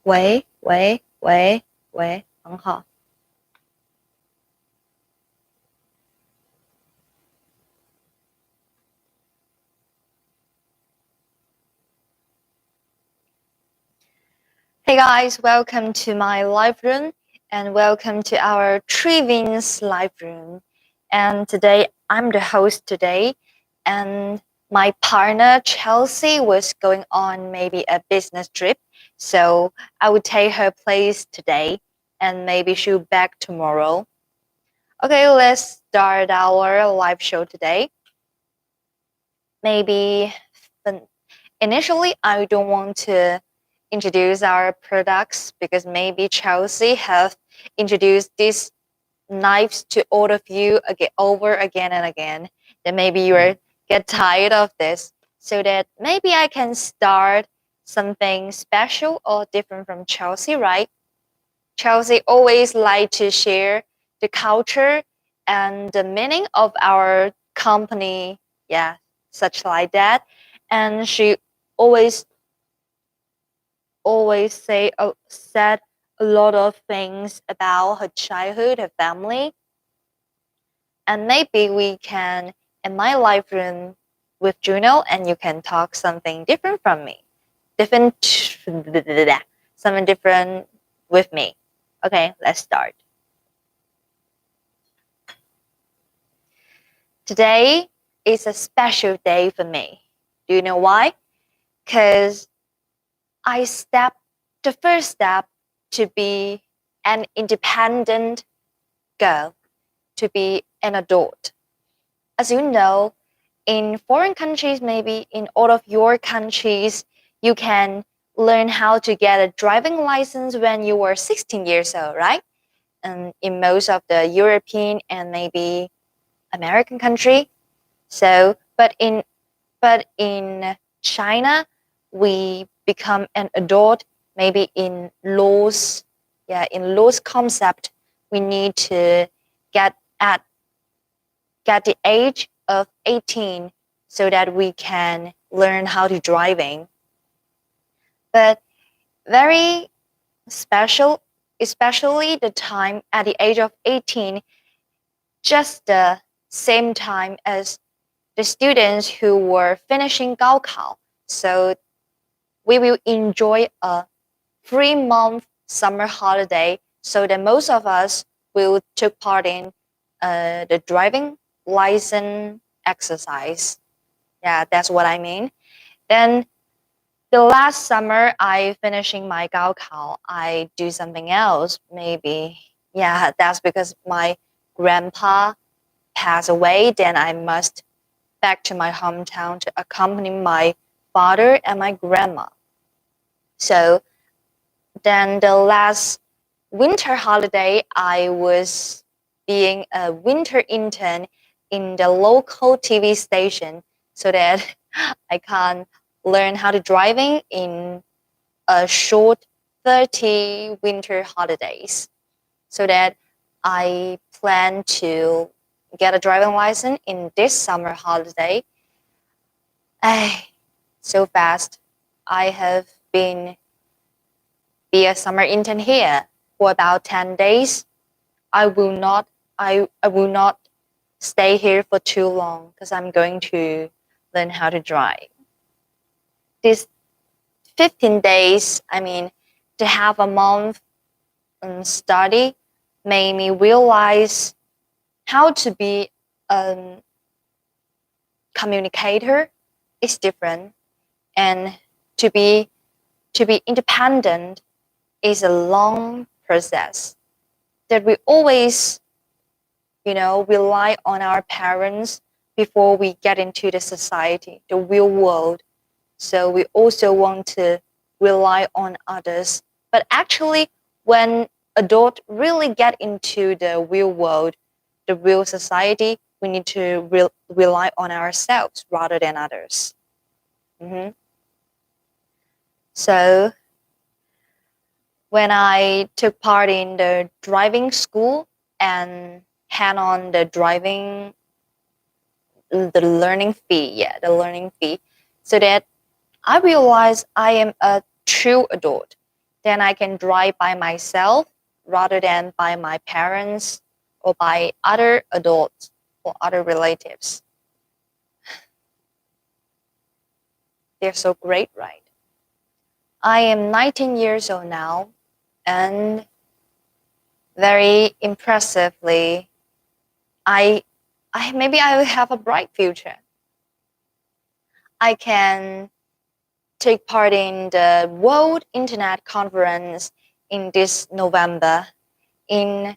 喂喂喂喂，很好。Hey guys, welcome to my live room and welcome to our Trivin's live room. And today I'm the host today, and my partner Chelsea was going on maybe a business trip, so I would take her place today, and maybe she'll back tomorrow. Okay, let's start our live show today. Maybe initially I don't want to introduce our products because maybe Chelsea have introduced these knives to all of you again and again. Then maybe you get tired of this, so that maybe I can start something special or different from Chelsea, right? Chelsea always like to share the culture and the meaning of our company, yeah, such like that. And she always said a lot of things about her childhood, her family, and maybe we can in my live room with Juno, and you can talk something different from me, something different with me. Okay, let's start. Today is a special day for me. Do you know why? Because I stepped the first step to be an independent girl, to be an adult. As you know, in foreign countries, maybe in all of your countries, you can learn how to get a driving license when you were 16 years old, right? And in most of the European and maybe American country. So, but in China, we become an adult maybe in laws. Yeah, in laws concept, we need to get at get the age of 18 so that we can learn how to driving. But very special, especially the time at the age of 18, just the same time as the students who were finishing 高考. So we will enjoy a 3-month summer holiday, so that most of us will take part in the driving license exercise. Yeah, that's what I mean. Then the last summer I finishing my 高考, I do something else. Maybe, yeah, that's because my grandpa passed away. Then I must back to my hometown to accompany my father and my grandma. So then the last winter holiday, I was being a winter intern in the local TV station, so that I can learn how to driving in a short 30 winter holidays, so that I plan to get a driving license in this summer holiday. So fast. I have been be a summer intern here for about 10 days. I will not stay here for too long because I'm going to learn how to drive. These 15 days, I mean, to have a month study made me realize how to be a communicator is different, and to be independent is a long process, that we always, rely on our parents before we get into the society, the real world. So we also want to rely on others. But actually, when adults really get into the real world, the real society, we need to rely on ourselves rather than others. Mm-hmm. So when I took part in the driving school and had on the learning fee, so that I realized I am a true adult. then I can drive by myself rather than by my parents or by other adults or other relatives. They're so great, right? I am 19 years old now, and very impressively, I maybe I will have a bright future. I can take part in the World Internet Conference in this November in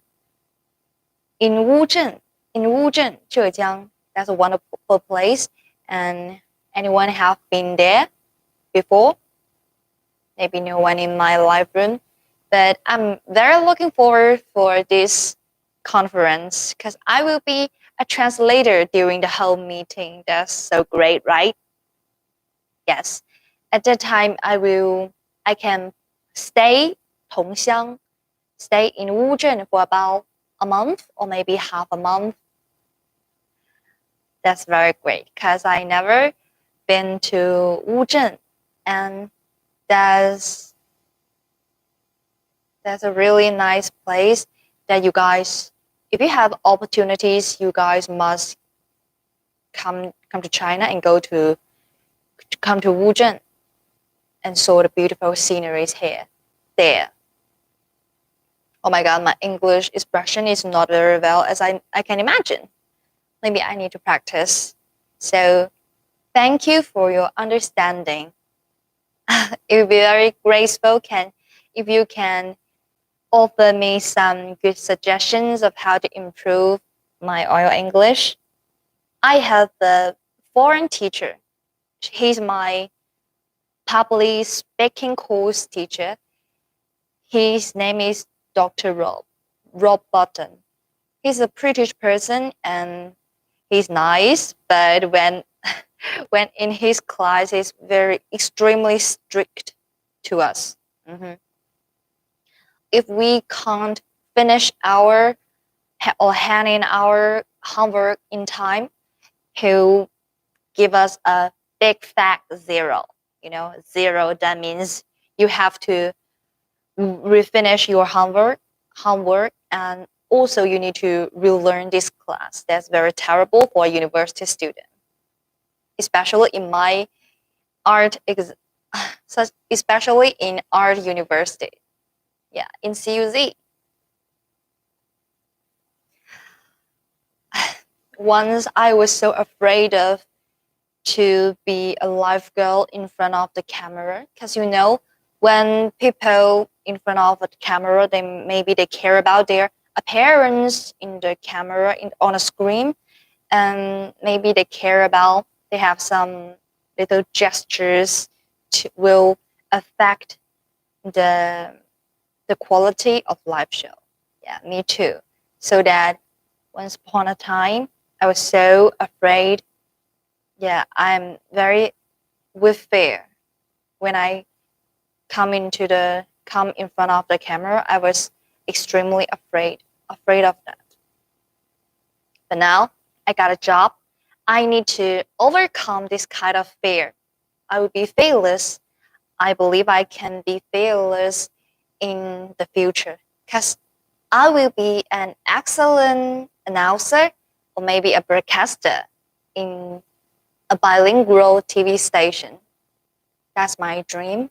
Wuzhen, Zhejiang. That's a wonderful place. And anyone have been there before? Maybe no one in my live room, but I'm very looking forward for this conference because I will be a translator during the whole meeting. That's so great, right? Yes. At that time, I can stay Tongxiang, stay in Wuzhen for about a month or maybe half a month. That's very great because I never been to Wuzhen, and that's a really nice place that you guys, if you have opportunities, you guys must come to China and come to Wuzhen and saw the beautiful sceneries there. Oh my God, my English expression is not very well as I can imagine. Maybe I need to practice. So thank you for your understanding. It would be very graceful if you can offer me some good suggestions of how to improve my oil English. I have a foreign teacher. He's my public speaking course teacher. His name is Dr. Rob Button. He's a British person and he's nice, but when when in his class, he's very extremely strict to us. Mhm. If we can't finish our or hand in our homework in time, he'll give us a big fat zero. You know, zero, that means you have to refinish your homework, and also you need to relearn this class. That's very terrible for a university student, especially in my especially in art university. Yeah, in CUZ. Once I was so afraid of to be a live girl in front of the camera, because you know when people in front of the camera, they care about their appearance in the camera on a screen, and maybe they have some little gestures will affect the quality of live show. Yeah, me too. So that once upon a time, I was so afraid. Yeah, I'm very with fear when I come in front of the camera. I was extremely afraid of that. But now I got a job. I need to overcome this kind of fear. I will be fearless. I believe I can be fearless in the future because I will be an excellent announcer or maybe a broadcaster in a bilingual TV station. That's my dream.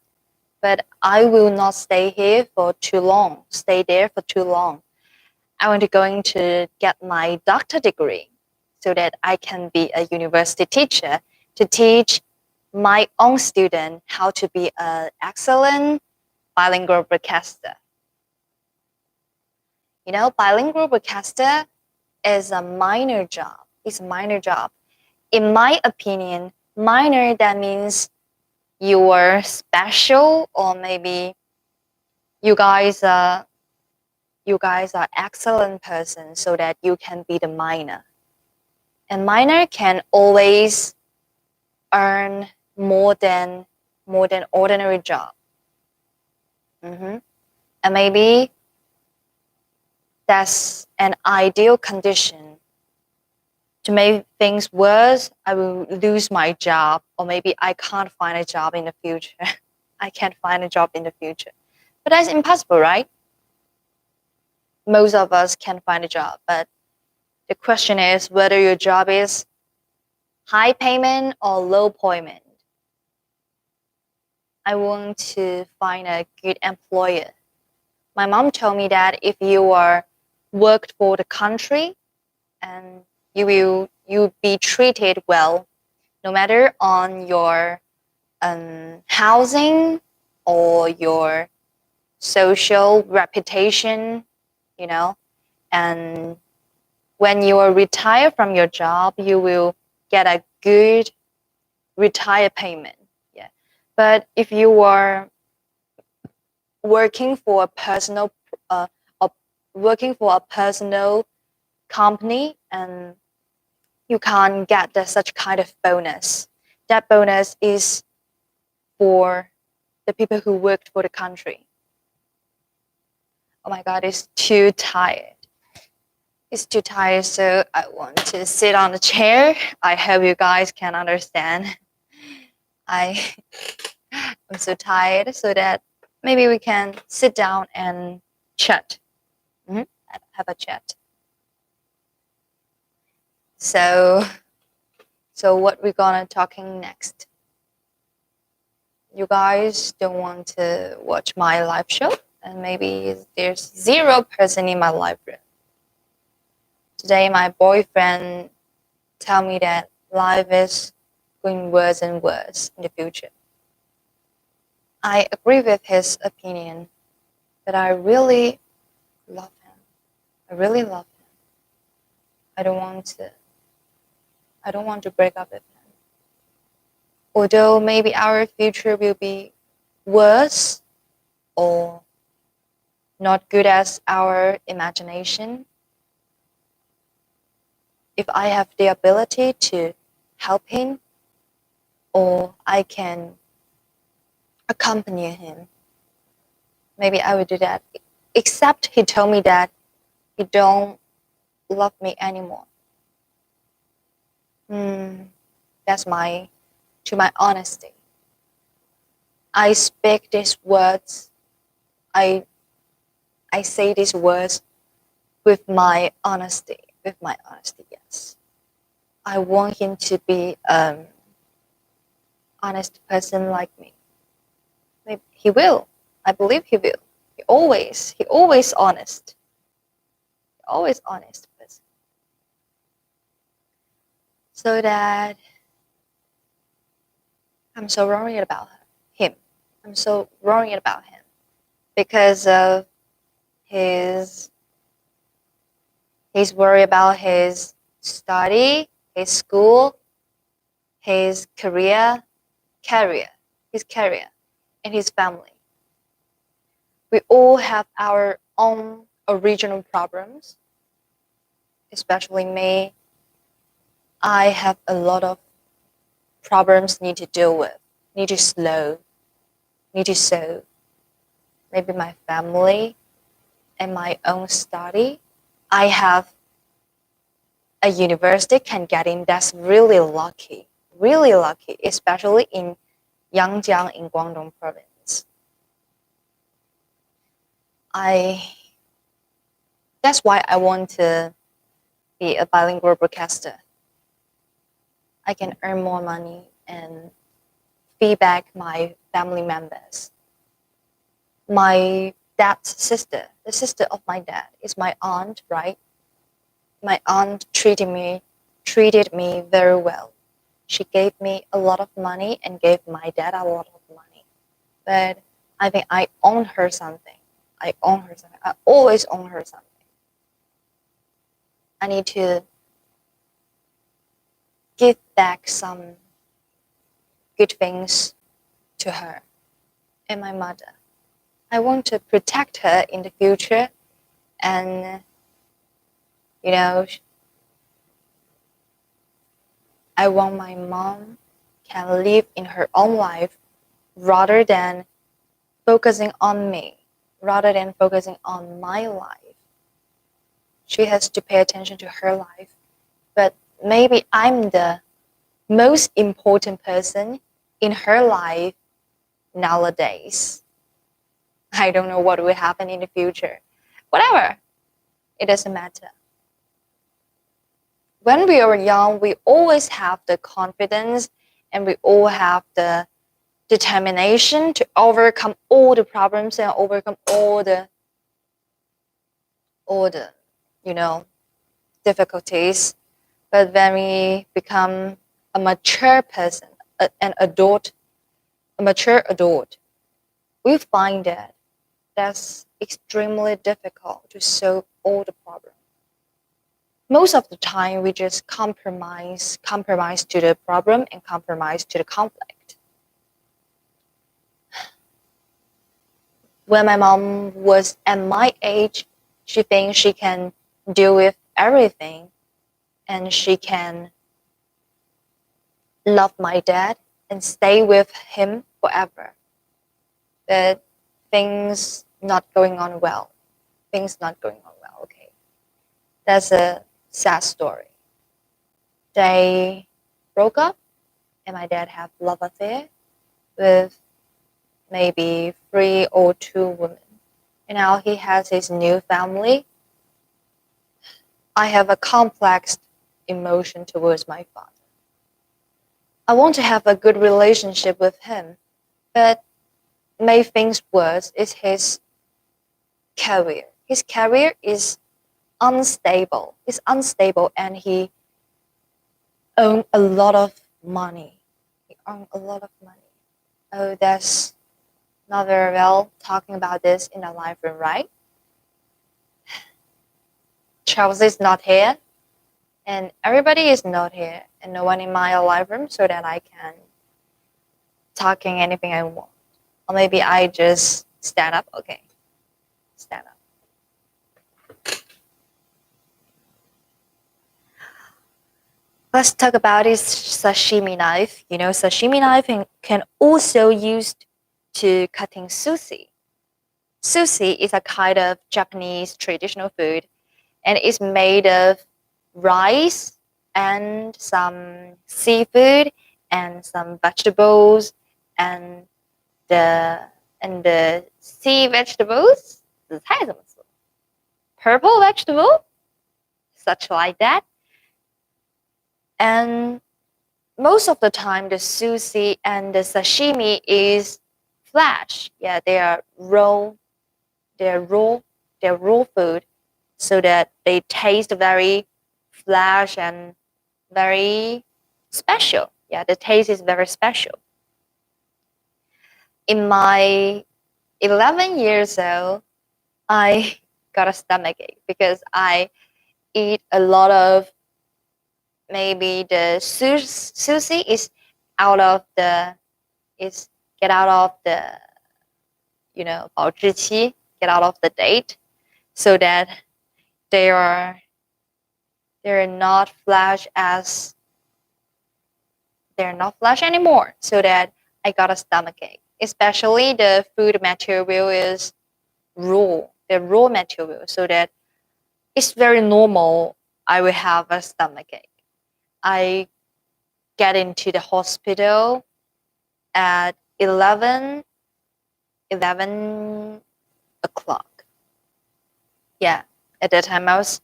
But I will not stay there for too long. I want to going to get my doctor degree so that I can be a university teacher to teach my own student how to be an excellent bilingual broadcaster. You know, bilingual broadcaster is a minor job. It's a minor job. In my opinion, minor, that means you are special, or maybe you guys are excellent person so that you can be the minor. And minor can always earn more than ordinary job. And maybe that's an ideal condition. To make things worse, I will lose my job, or maybe I can't find a job in the future. I can't find a job in the future. But that's impossible, right? Most of us can find a job, but the question is whether your job is high payment or low payment. I want to find a good employer. My mom told me that if you are worked for the country and you be treated well, no matter on your housing or your social reputation, you know, and when you are retired from your job, you will get a good retire payment. Yeah, but if you are working for a personal, uh, or working for a personal company, and you can't get such kind of bonus. That bonus is for the people who worked for the country. Oh my God, it's too tired. It's too tired, so I want to sit on the chair. I hope you guys can understand. I am so tired, so that maybe we can sit down and chat. Have a chat. So, so what we're gonna talking next? You guys don't want to watch my live show, and maybe there's 0% in my live room. Today, my boyfriend tell me that life is going worse and worse in the future. I agree with his opinion, but I really love him. I really love him. I don't want to. I don't want to break up with him. Although maybe our future will be worse or not good as our imagination. If I have the ability to help him, or I can accompany him, maybe I would do that. Except he told me that he don't love me anymore. That's to my honesty. I speak these words. I say these words with my honesty. With my honesty, yes. I want him to be honest person like me. Maybe he will. I believe he will. He always honest. Always honest person. So that I'm so worried about him. I'm so worried about him because of his worry about his study, his school, his his career, and his family. We all have our own original problems, especially me. I have a lot of problems need to deal with, need to solve. Maybe my family and my own study. I have a university can get in. That's really lucky, especially in Yangjiang in Guangdong province. That's why I want to be a bilingual broadcaster. I can earn more money and feedback my family members. My dad's sister, the sister of my dad, is my aunt, right? My aunt treated me very well. She gave me a lot of money and gave my dad a lot of money. But I think I owe her something. I always owe her something. I need to give back some good things to her and my mother. I want to protect her in the future, and I want my mom can live in her own life rather than focusing on me, rather than focusing on my life. She has to pay attention to her life, but maybe I'm the most important person in her life nowadays. I don't know what will happen in the future. Whatever, it doesn't matter. When we are young, we always have the confidence and we all have the determination to overcome all the problems and overcome all the you know difficulties. But when we become a mature person, an adult, a mature adult, we find that that's extremely difficult to solve all the problems. Most of the time, we just compromise to the problem and compromise to the conflict. When my mom was at my age, she thinks she can deal with everything and she can love my dad and stay with him forever. But things not going on well. Things not going on well, okay. That's a sad story. They broke up and my dad had love affair with maybe 3 or 2 women. And now he has his new family. I have a complex emotion towards my father. I want to have a good relationship with him, but made things worse is his career. His career is unstable. It's unstable and he owned a lot of money. He owned a lot of money. Oh, that's not very well talking about this in the live room, right? Charles is not here and everybody is not here and no one in my live room so that I can talking anything I want. Or maybe I just stand up. Okay, stand up. Let's talk about this sashimi knife. You know, sashimi knife can also used to cutting sushi. Sushi is a kind of Japanese traditional food and it's made of rice and some seafood and some vegetables and the sea vegetables, 紫菜怎么说? Purple vegetable, such like that. And most of the time, the sushi and the sashimi is flesh. Yeah, they are raw. They're raw. They're raw food, so that they taste very flesh and very special. Yeah, the taste is very special. In my 11 years old, I got a stomachache because I eat a lot of maybe the sushi is out of the is get out of the 保质期 get out of the date so that they are they're not flesh as they're not flesh anymore so that I got a stomachache, especially the food material is raw, the raw material, so that it's very normal I will have a stomachache. I get into the hospital at 11 o'clock. Yeah, at that time I was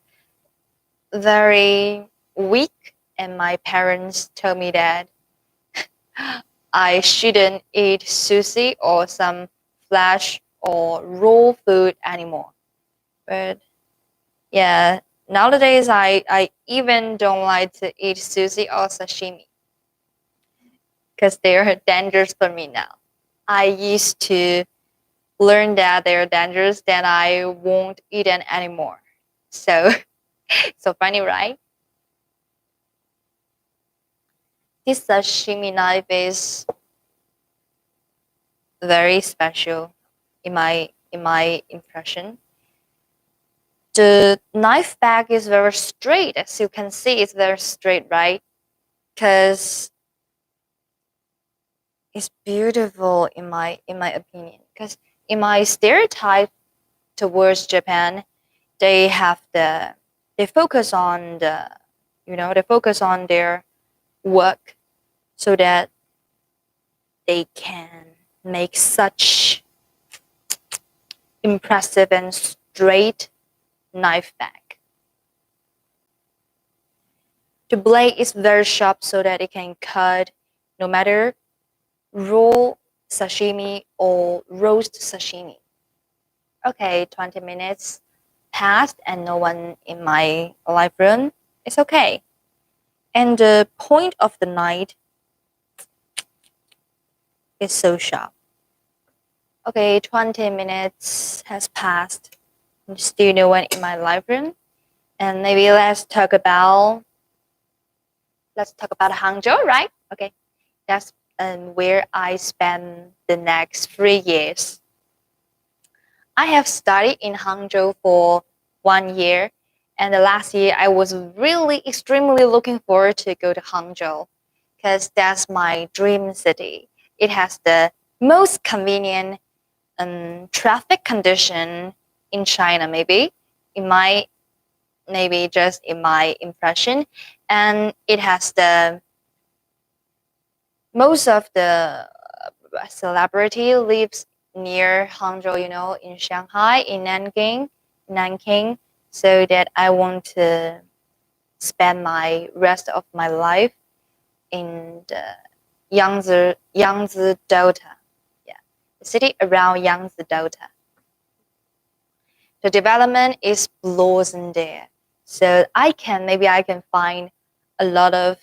very weak and my parents told me that I shouldn't eat sushi or some flesh or raw food anymore. But yeah, nowadays I even don't like to eat sushi or sashimi because they're dangerous for me now. I used to learn that they're dangerous, then I won't eat them anymore. So, so funny, right? This sashimi knife is very special in my impression. The knife back is very straight, as you can see, it's very straight, right? Because it's beautiful in my opinion. Because in my stereotype towards Japan, they focus on they focus on their work so that they can make such impressive and straight knife back. The blade is very sharp so that it can cut no matter raw sashimi or roast sashimi. Okay, 20 minutes passed and no one in my live room. It's okay. And the point of the knife is so sharp. Okay, 20 minutes has passed. And still no one in my live room. And maybe let's talk about Hangzhou, right? Okay. That's where I spent the next 3 years. I have studied in Hangzhou for 1 year, and the last year I was really extremely looking forward to go to Hangzhou because that's my dream city. It has the most convenient traffic condition in China, maybe just in my impression, and it has the most of the celebrity lives near Hangzhou, in Shanghai, in Nanking, so that I want to spend my rest of my life in the Yangtze Delta. Yeah, the city around Yangtze Delta. The development is blossom there, so I can find a lot of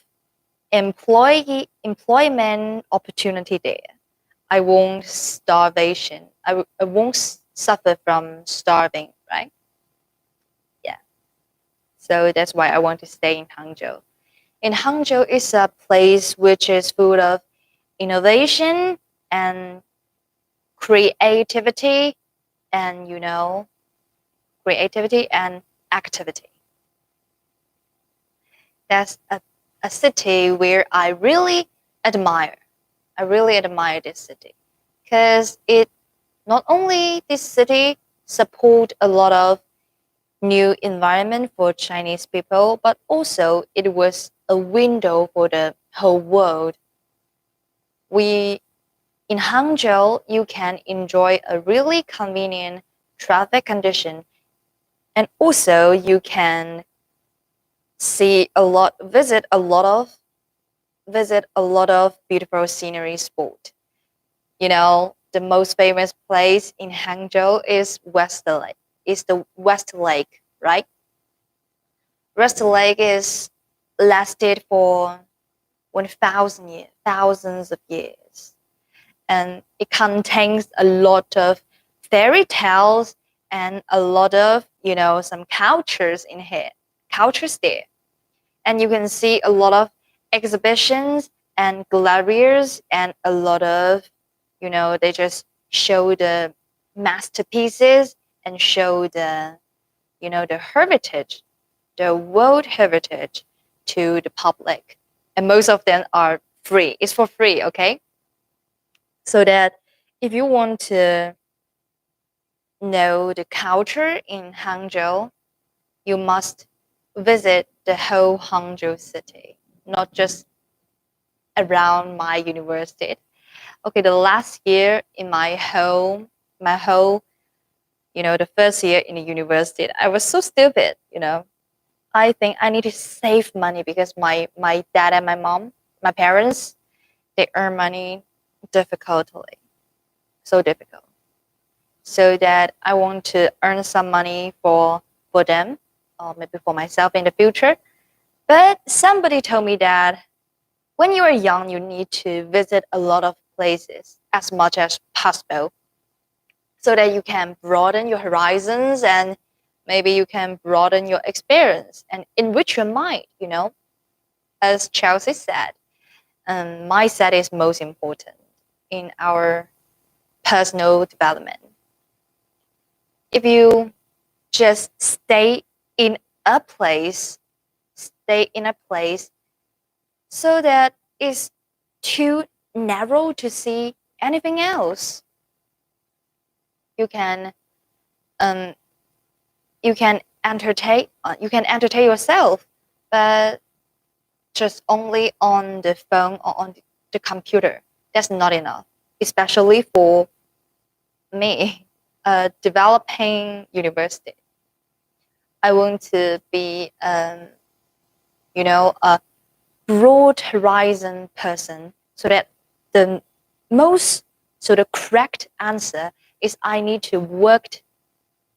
employment opportunity there. I won't starvation. I won't suffer from starving, right? Yeah. So that's why I want to stay in Hangzhou. In Hangzhou is a place which is full of innovation and creativity and creativity and activity. That's a city where I really admire. I really admire this city because it not only this city support a lot of new environment for Chinese people, but also it was a window for the whole world. We in Hangzhou, you can enjoy a really convenient traffic condition, and also you can visit a lot of beautiful scenery spot. The most famous place in Hangzhou is West Lake. Is the West Lake, right? West Lake is lasted for 1,000 years, thousands of years, and it contains a lot of fairy tales and a lot of some cultures there, and you can see a lot of exhibitions and galleries and a lot of they just show the masterpieces and show the heritage, the world heritage to the public, and most of them are free. It's for free, okay? So that if you want to know the culture in Hangzhou, you must visit the whole Hangzhou city, not just around my university. Okay, the last year in my whole, the first year in the university, I was so stupid. I think I need to save money because my dad and my parents, they earn money difficultly, so difficult. So that I want to earn some money for them, or maybe for myself in the future. But somebody told me that when you are young, you need to visit a lot of places as much as possible so that you can broaden your horizons and maybe you can broaden your experience and enrich your mind. As Chelsea said, mindset is most important in our personal development. If you just in a place, stay in a place so that it's too narrow to see anything else. You can um, you can entertain yourself, but just only on the phone or on the computer. That's not enough, especially for me. a developing university. I want to be, a broad horizon person, so that the the correct answer is I need to work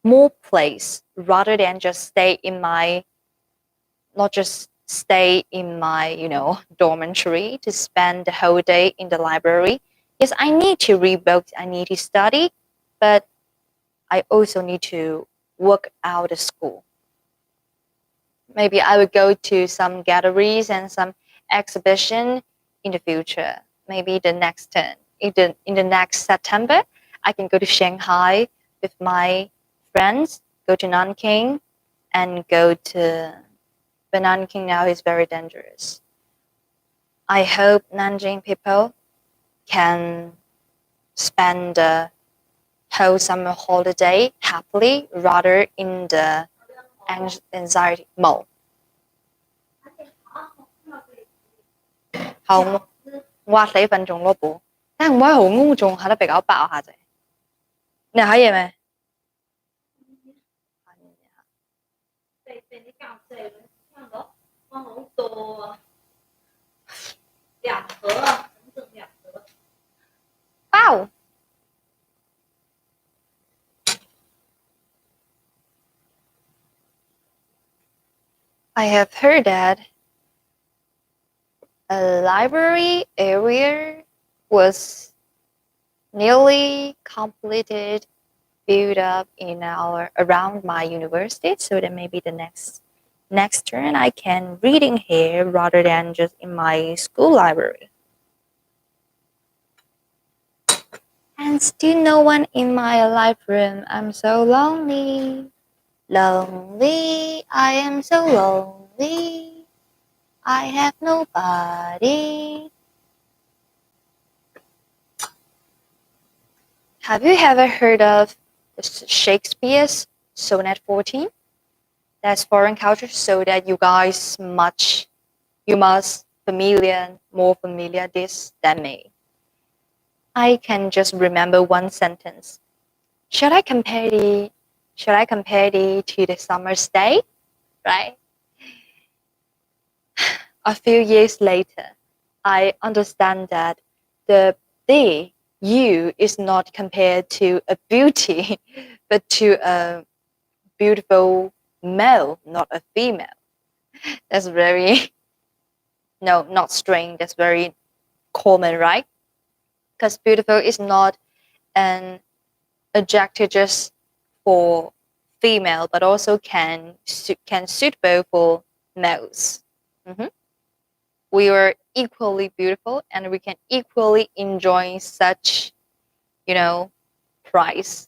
more place rather than just not just stay in my, dormitory to spend the whole day in the library. Yes, I need to read books, I need to study, but I also need to work out of school. Maybe I will go to some galleries and some exhibition in the future. Maybe the next term, in the next September, I can go to Shanghai with my friends, go to Nanking, and go to. But Nanking now is very dangerous. I hope Nanjing people can spend the whole summer holiday happily rather in the anxiety mode. Không, qua 4分鐘咯噃，但係唔係好污仲下得比較爆下啫。你睇嘢未？被你搞醉了，看到哇好多啊，2盒啊，整整2盒。Wow! I have heard that a library area was nearly completed, built up around my university, so that maybe the next turn I can reading here rather than just in my school library. And still no one in my life room. I'm so lonely. Lonely, I am so lonely. I have nobody. Have you ever heard of Shakespeare's Sonnet 14? That's foreign culture, so that you must more familiar this than me. I can just remember one sentence. Should I compare the to the summer's day? Right? A few years later, I understand that the you is not compared to a beauty, but to a beautiful male, not a female. That's very, no, not strange. That's very common, right? Because beautiful is not an adjective just for female, but also can suitable for males. Mm-hmm. We are equally beautiful, and we can equally enjoy such, price.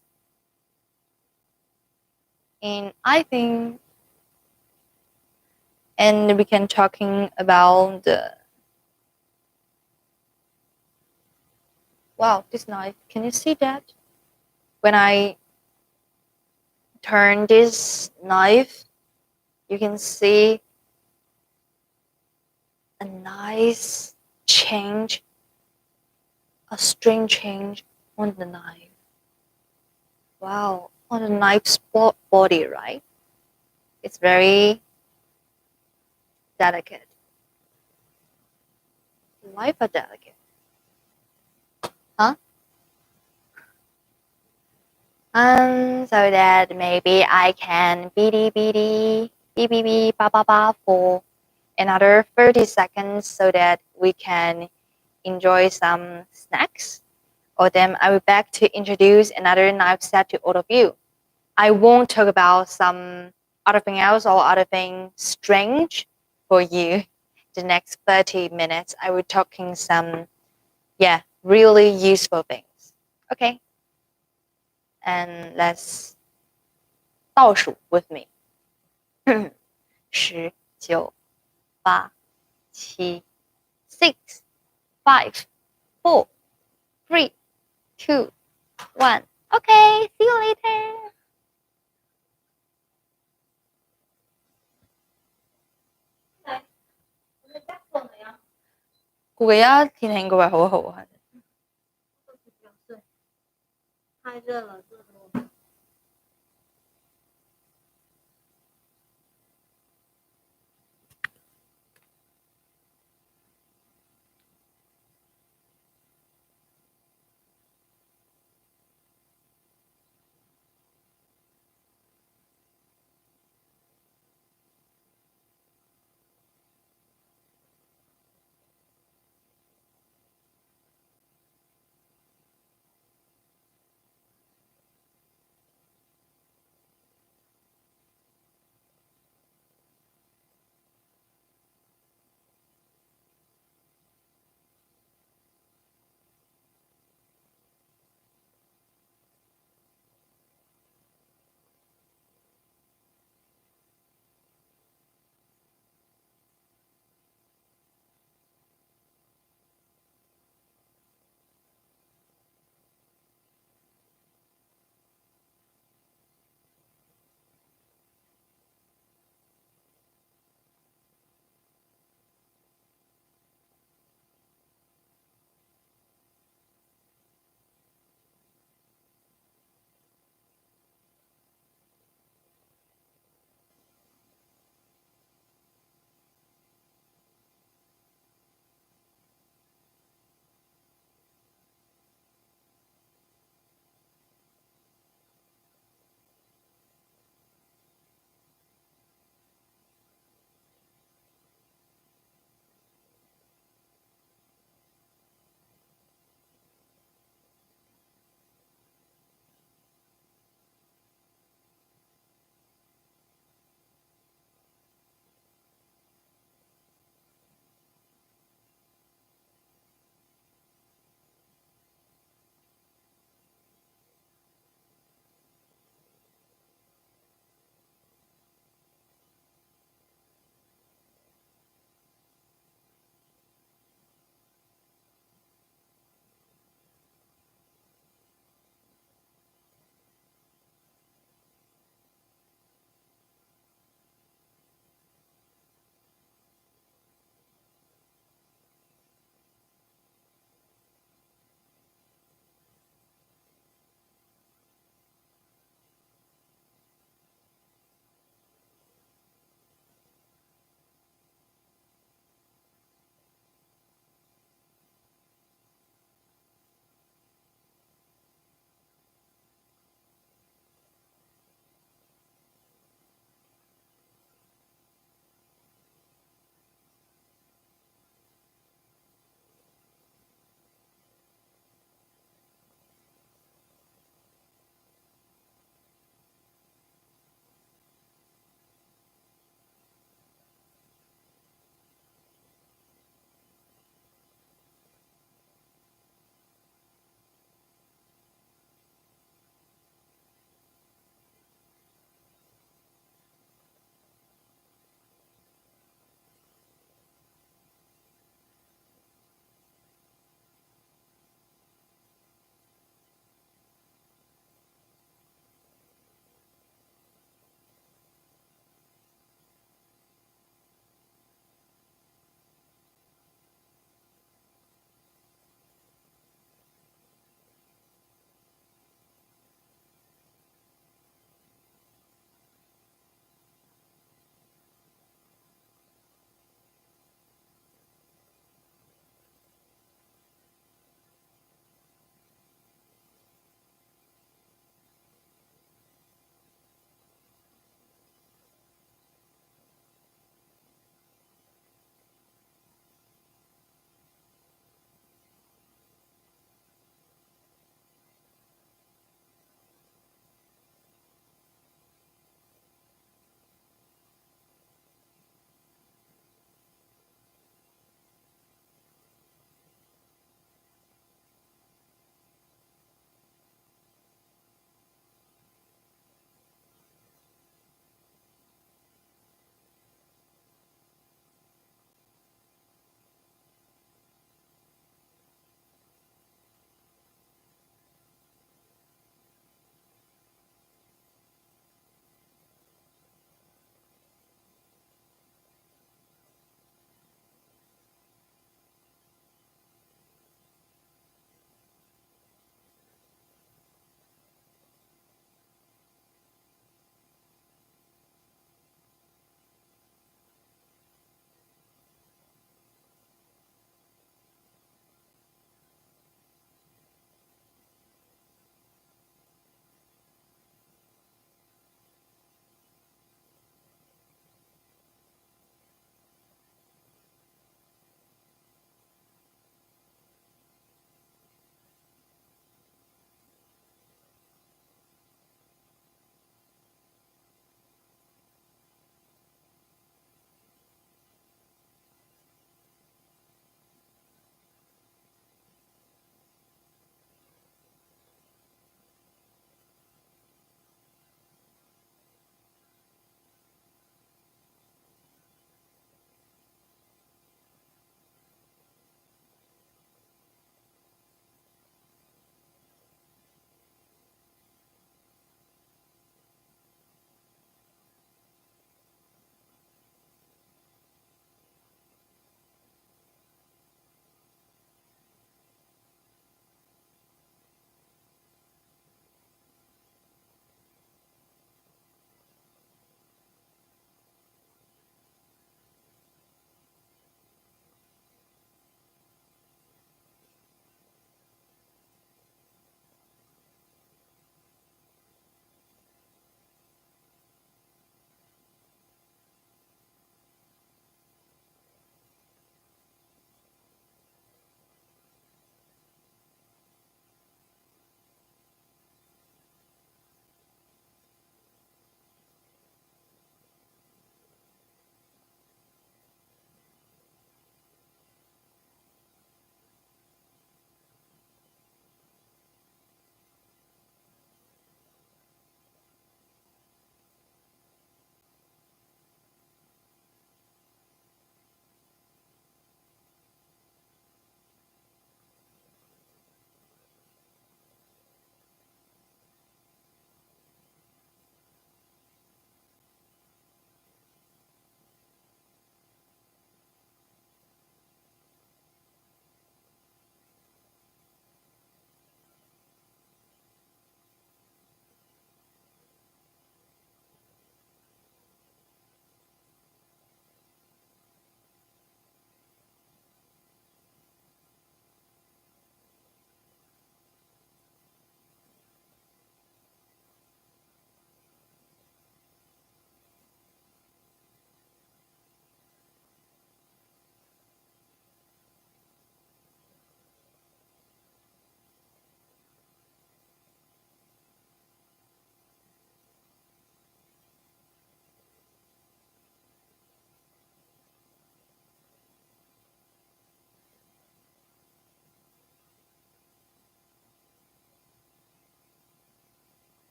And I think, and we can talking about wow, this knife. Can you see that? When I turn this knife, you can see a nice change, a string change on the knife. Wow, on the knife's body, right? It's very delicate. Knife are delicate. Huh? So that maybe I can beep ba ba ba for another 30 seconds, so that we can enjoy some snacks. Or then I will back to introduce another knife set to all of you. I won't talk about some other thing else or other thing strange for you. The next 30 minutes, I will talking some, really useful things. Okay. And let's 倒数 with me. 10, 9, 8, 7, 6, 5, 4, 3, 2, 1. Okay, see you later. Cô而家天氣應該會好好啊。太熱了，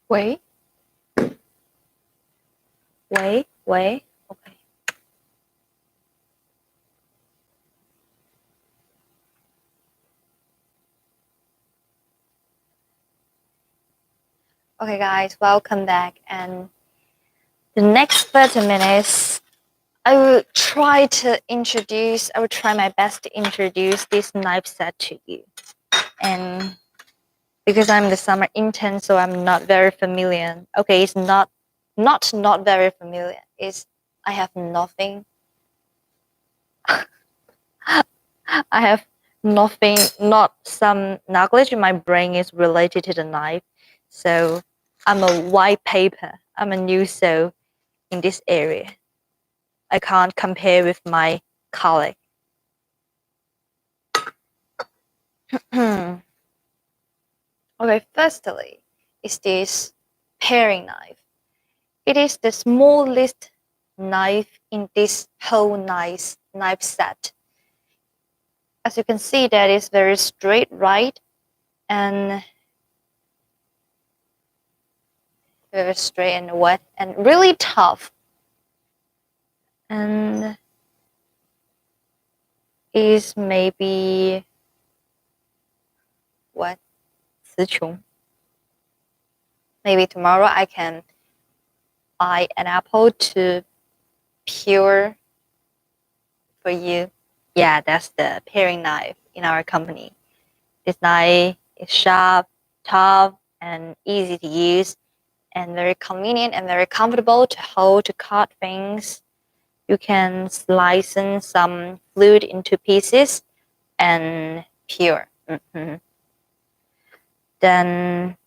喂喂，OK OK guys, welcome back. And the next 30 minutes, I will try my best to introduce this knife set to you. And because I'm the summer intern, so I'm not very familiar. Okay, it's not very familiar. It's I have nothing. I have nothing, not some knowledge in my brain is related to the knife. So I'm a white paper. I'm a new soul in this area. I can't compare with my colleague. Okay, firstly, is this paring knife. It is the smallest knife in this whole knife set. As you can see, that is very straight, right? And very straight and wet and really tough. And is maybe what? 词穷. Maybe tomorrow I can buy an apple to pure for you. Yeah, that's the paring knife in our company. This knife is sharp, tough, and easy to use, and very convenient and very comfortable to hold to cut things. You can slice in some fluid into pieces and pure. Then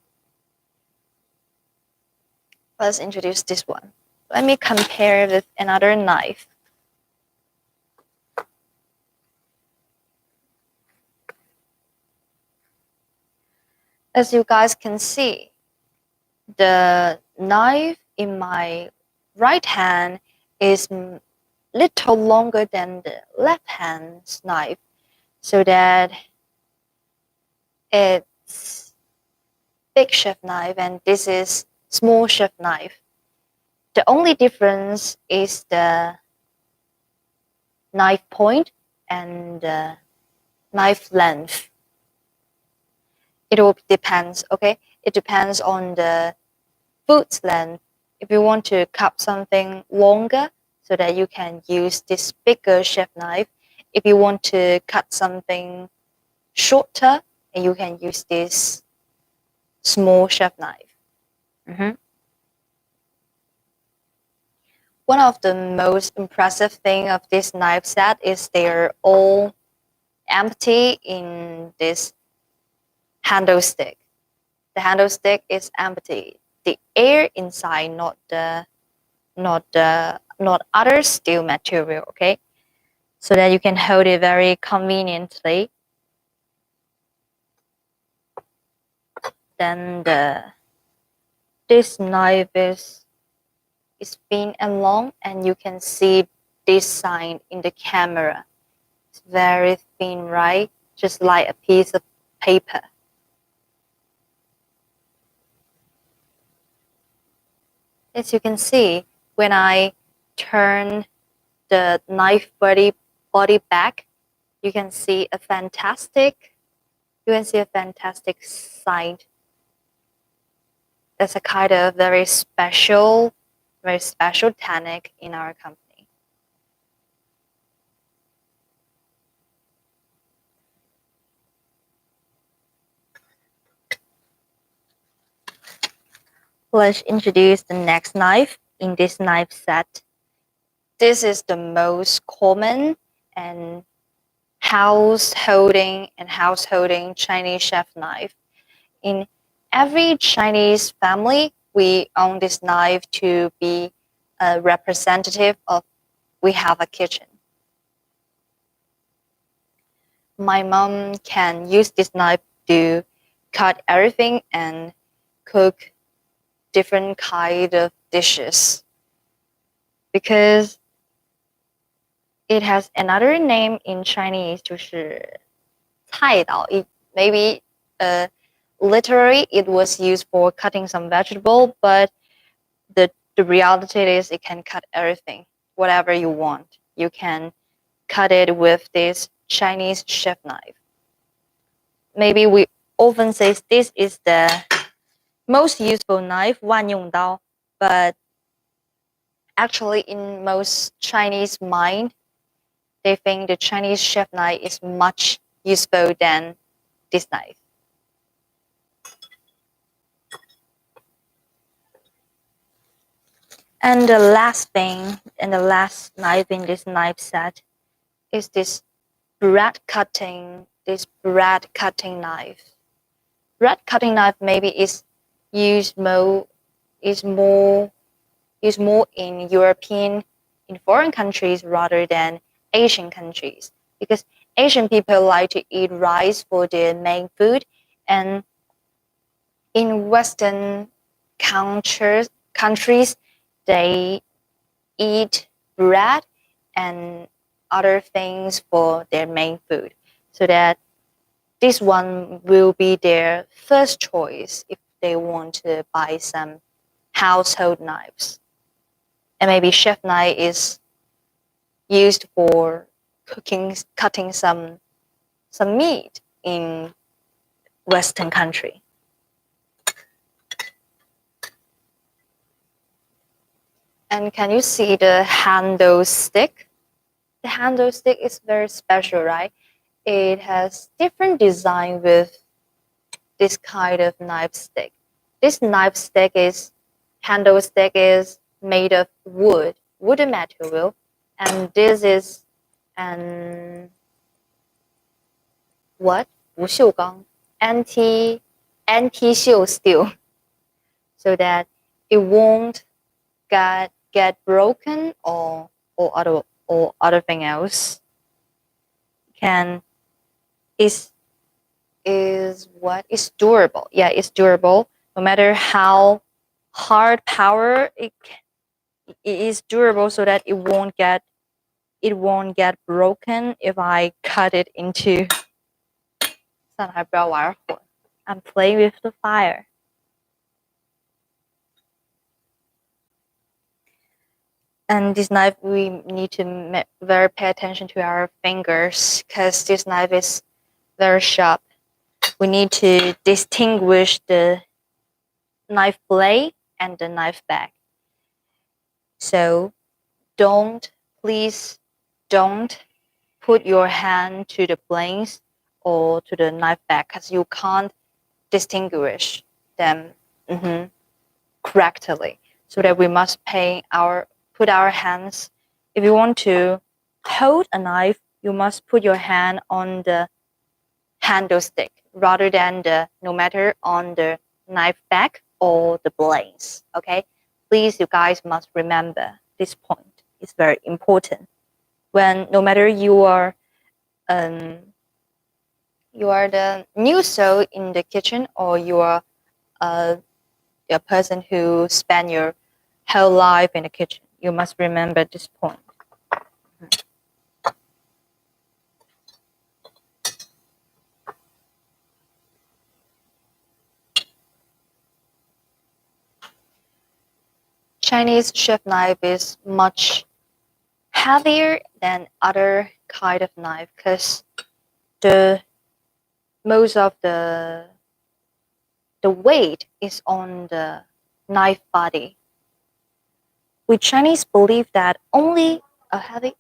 let's introduce this one. Let me compare with another knife. As you guys can see, the knife in my right hand is little longer than the left hand's knife, so that it's big chef knife and this is small chef knife. The only difference is the knife point and the knife length. It all depends, okay? It depends on the foot's length. If you want to cut something longer so that you can use this bigger chef knife, if you want to cut something shorter, you can use this small chef knife. One of the most impressive thing of this knife set is they're all empty in this handle stick. The handle stick is empty. The air inside, not other steel material, okay? So that you can hold it very conveniently. Then this knife is thin and long, and you can see this sign in the camera. It's very thin, right? Just like a piece of paper. As you can see, when I turn the knife body back, you can see a fantastic sight. That's a kind of very special technique in our company. Let's introduce the next knife in this knife set. This is the most common and householding Chinese chef knife. In every Chinese family, we own this knife to be a representative of we have a kitchen. My mom can use this knife to cut everything and cook different kind of dishes because it has another name in Chinese, 就是菜刀. It maybe literally it was used for cutting some vegetable, but the reality is it can cut everything, whatever you want. You can cut it with this Chinese chef knife. Maybe we often say this is the most useful knife, 万用刀, but actually in most Chinese mind, they think the Chinese chef knife is much useful than this knife. And the last thing, and the last knife in this knife set is this bread cutting knife. Bread cutting knife maybe is used more is more in European, in foreign countries rather than Asian countries, because Asian people like to eat rice for their main food, and in Western countries they eat bread and other things for their main food, so that this one will be their first choice if they want to buy some household knives. And maybe chef knife is used for cutting some meat in Western country. And can you see the handle stick? The handle stick is very special, right? It has different design with this kind of knife stick. This knife stick is handle stick is made of wooden material, and this is an what? 不锈钢 anti shield steel, so that it won't get broken or other thing else. Can is what is durable. Yeah, it's durable. No matter how hard power it is durable, so that it won't get broken if I cut it into. 算了，还不要玩火。I'm playing with the fire. And this knife, we need to very pay attention to our fingers, because this knife is very sharp. We need to distinguish the knife blade and the knife back. So please don't put your hand to the blades or to the knife back, because you can't distinguish them correctly. So that we must put our hands. If you want to hold a knife, you must put your hand on the handle stick rather than no matter on the knife back or the blades. Okay, please, you guys must remember this point. It's very important. When no matter you are the new soul in the kitchen, or you are a person who spent your whole life in the kitchen, you must remember this point. Chinese chef knife is much heavier than other kind of knife, because most of the weight is on the knife body. We Chinese believe that only a heavy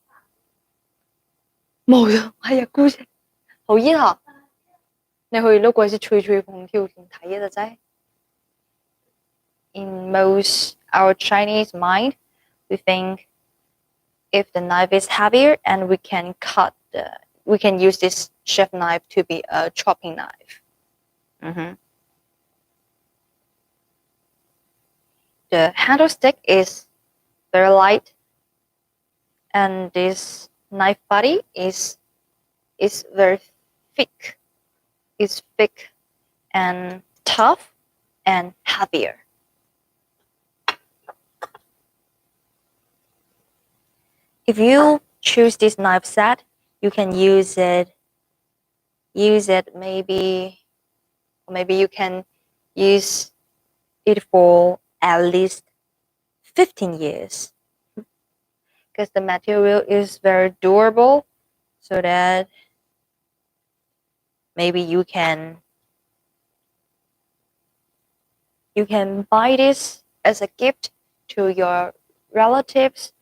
冇呀，係啊，姑姐，好熱啊！你去碌鬼是吹風條件睇嘅啫。In most our Chinese mind, we think if the knife is heavier, and we can use this chef knife to be a chopping knife. The handle stick is very light, and this knife body is very thick. It's thick and tough and heavier. If you choose this knife set, you can use it maybe or maybe you can use it for at least 15 years because the material is very durable, so that maybe you can buy this as a gift to your relatives,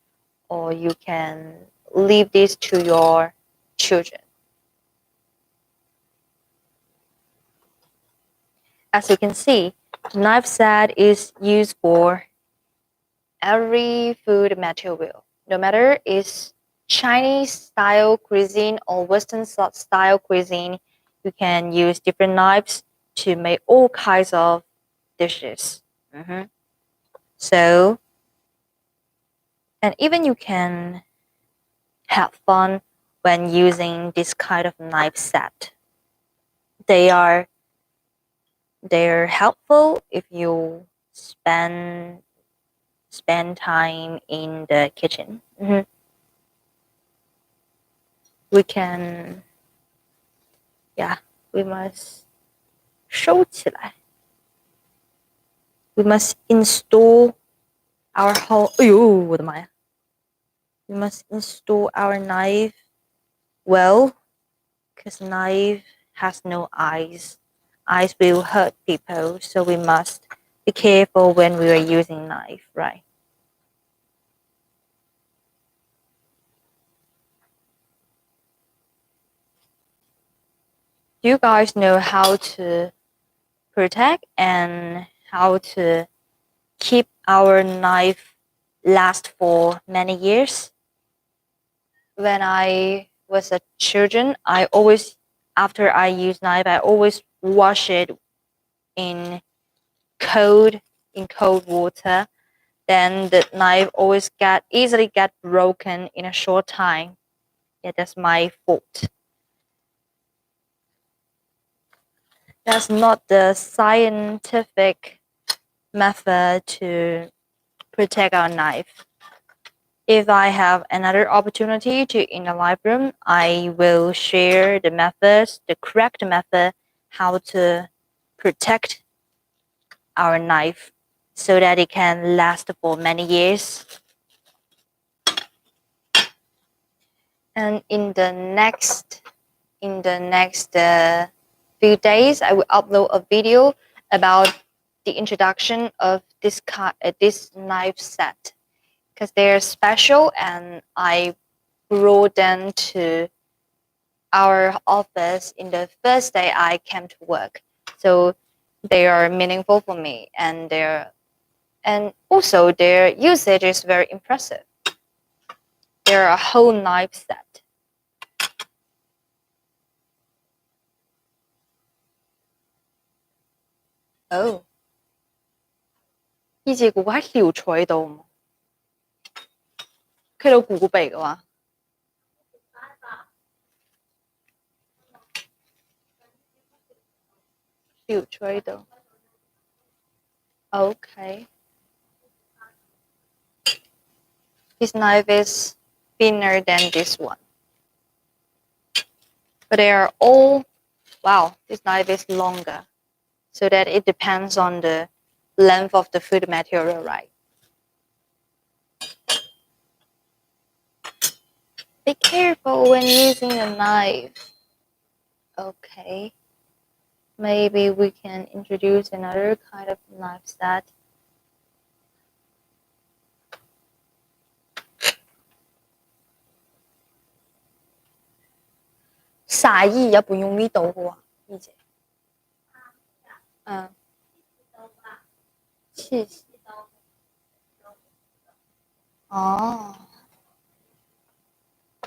or you can leave this to your children. As you can see, the knife set is used for every food material, no matter it's Chinese style cuisine or Western style cuisine. You can use different knives to make all kinds of dishes. Mhm. So, and even you can have fun when using this kind of knife set. They are they're helpful if you spend time in the kitchen. Mhm. We can, yeah, we must 收起来. We must install our whole. 哎呦，我的妈呀! We must install our knife well, because knife has no eyes. Eyes will hurt people, so we must be careful when we are using knife, right? Do you guys know how to protect and how to keep our knife last for many years? When I was a children, I always, after I use knife, I always wash it in cold cold water. Then the knife always easily get broken in a short time. Yeah, that's my fault. That's not the scientific method to protect our knife. If I have another opportunity to in the live room, I will share the methods, the correct method, how to protect our knife so that it can last for many years. And in the next few days, I will upload a video about the introduction of this knife set, because they're special, and I brought them to our office in the first day I came to work. So they are meaningful for me, and also their usage is very impressive. They're a whole knife set. Oh，呢隻嗰個喺條菜度，佢度古鼻嘅話，條菜度。Okay. This knife is thinner than this one. But they are all, wow, this knife is longer. So that it depends on the length of the food material, right? Be careful when using a knife. Okay. Maybe we can introduce another kind of knife set. Xả gì有本用呢度嘅喎，呢隻。嗯，切絲。哦。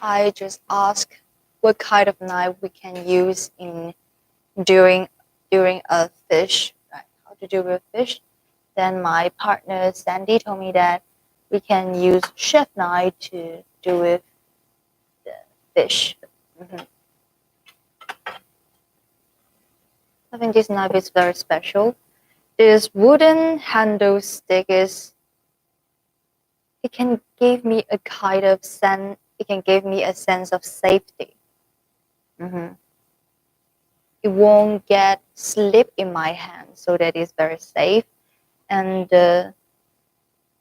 I just ask what kind of knife we can use in during a fish, right? How to do with fish. Then my partner Sandy told me that we can use chef knife to do with the fish. Mhm. I think this knife is very special. This wooden handle stick it can give me a kind of sense. It can give me a sense of safety. Mhm. it won't get slip in my hand, so that is very safe. And the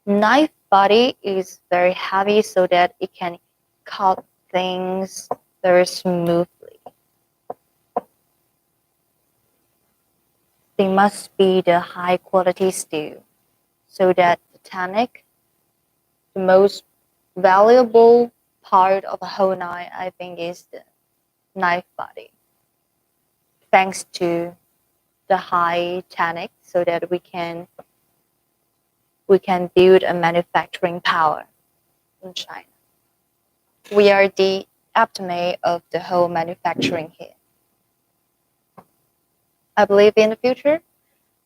knife body is very heavy, so that it can cut things very smoothly. They must be the high quality steel, so that the technique, the most valuable part of a whole knife, I think, is the knife body. Thanks to the high technique, so that we can build a manufacturing power in China. We are the epitome of the whole manufacturing here. I believe in the future,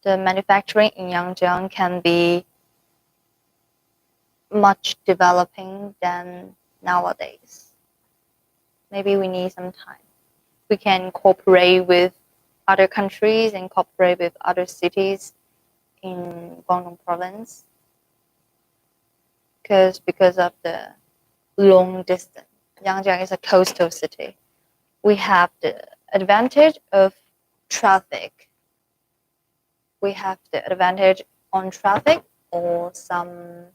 the manufacturing in Yangjiang can be much developing than nowadays. Maybe we need some time. We can cooperate with other countries and cooperate with other cities in Guangdong province, because of the long distance. Yangjiang is a coastal city. We have the advantage of traffic. We have the advantage on traffic or something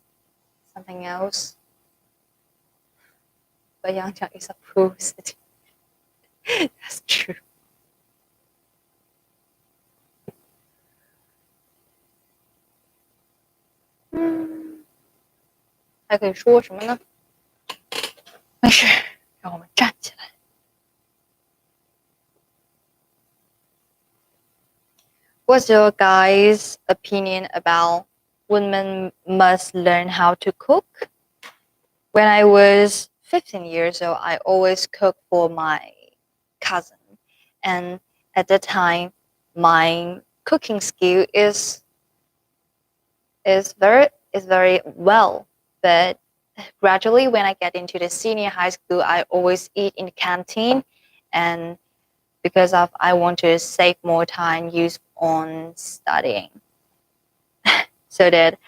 else. But Yangjiang is a poor city. That's true. 还可以说什么呢？没事，让我们站起来。What's your guys' opinion about women must learn how to cook? When I was 15 years old, I always cooked for my cousin, and at that time, my cooking skill is very well. But gradually, when I get into the senior high school, I always eat in the canteen, and because of I want to save more time used on studying, so that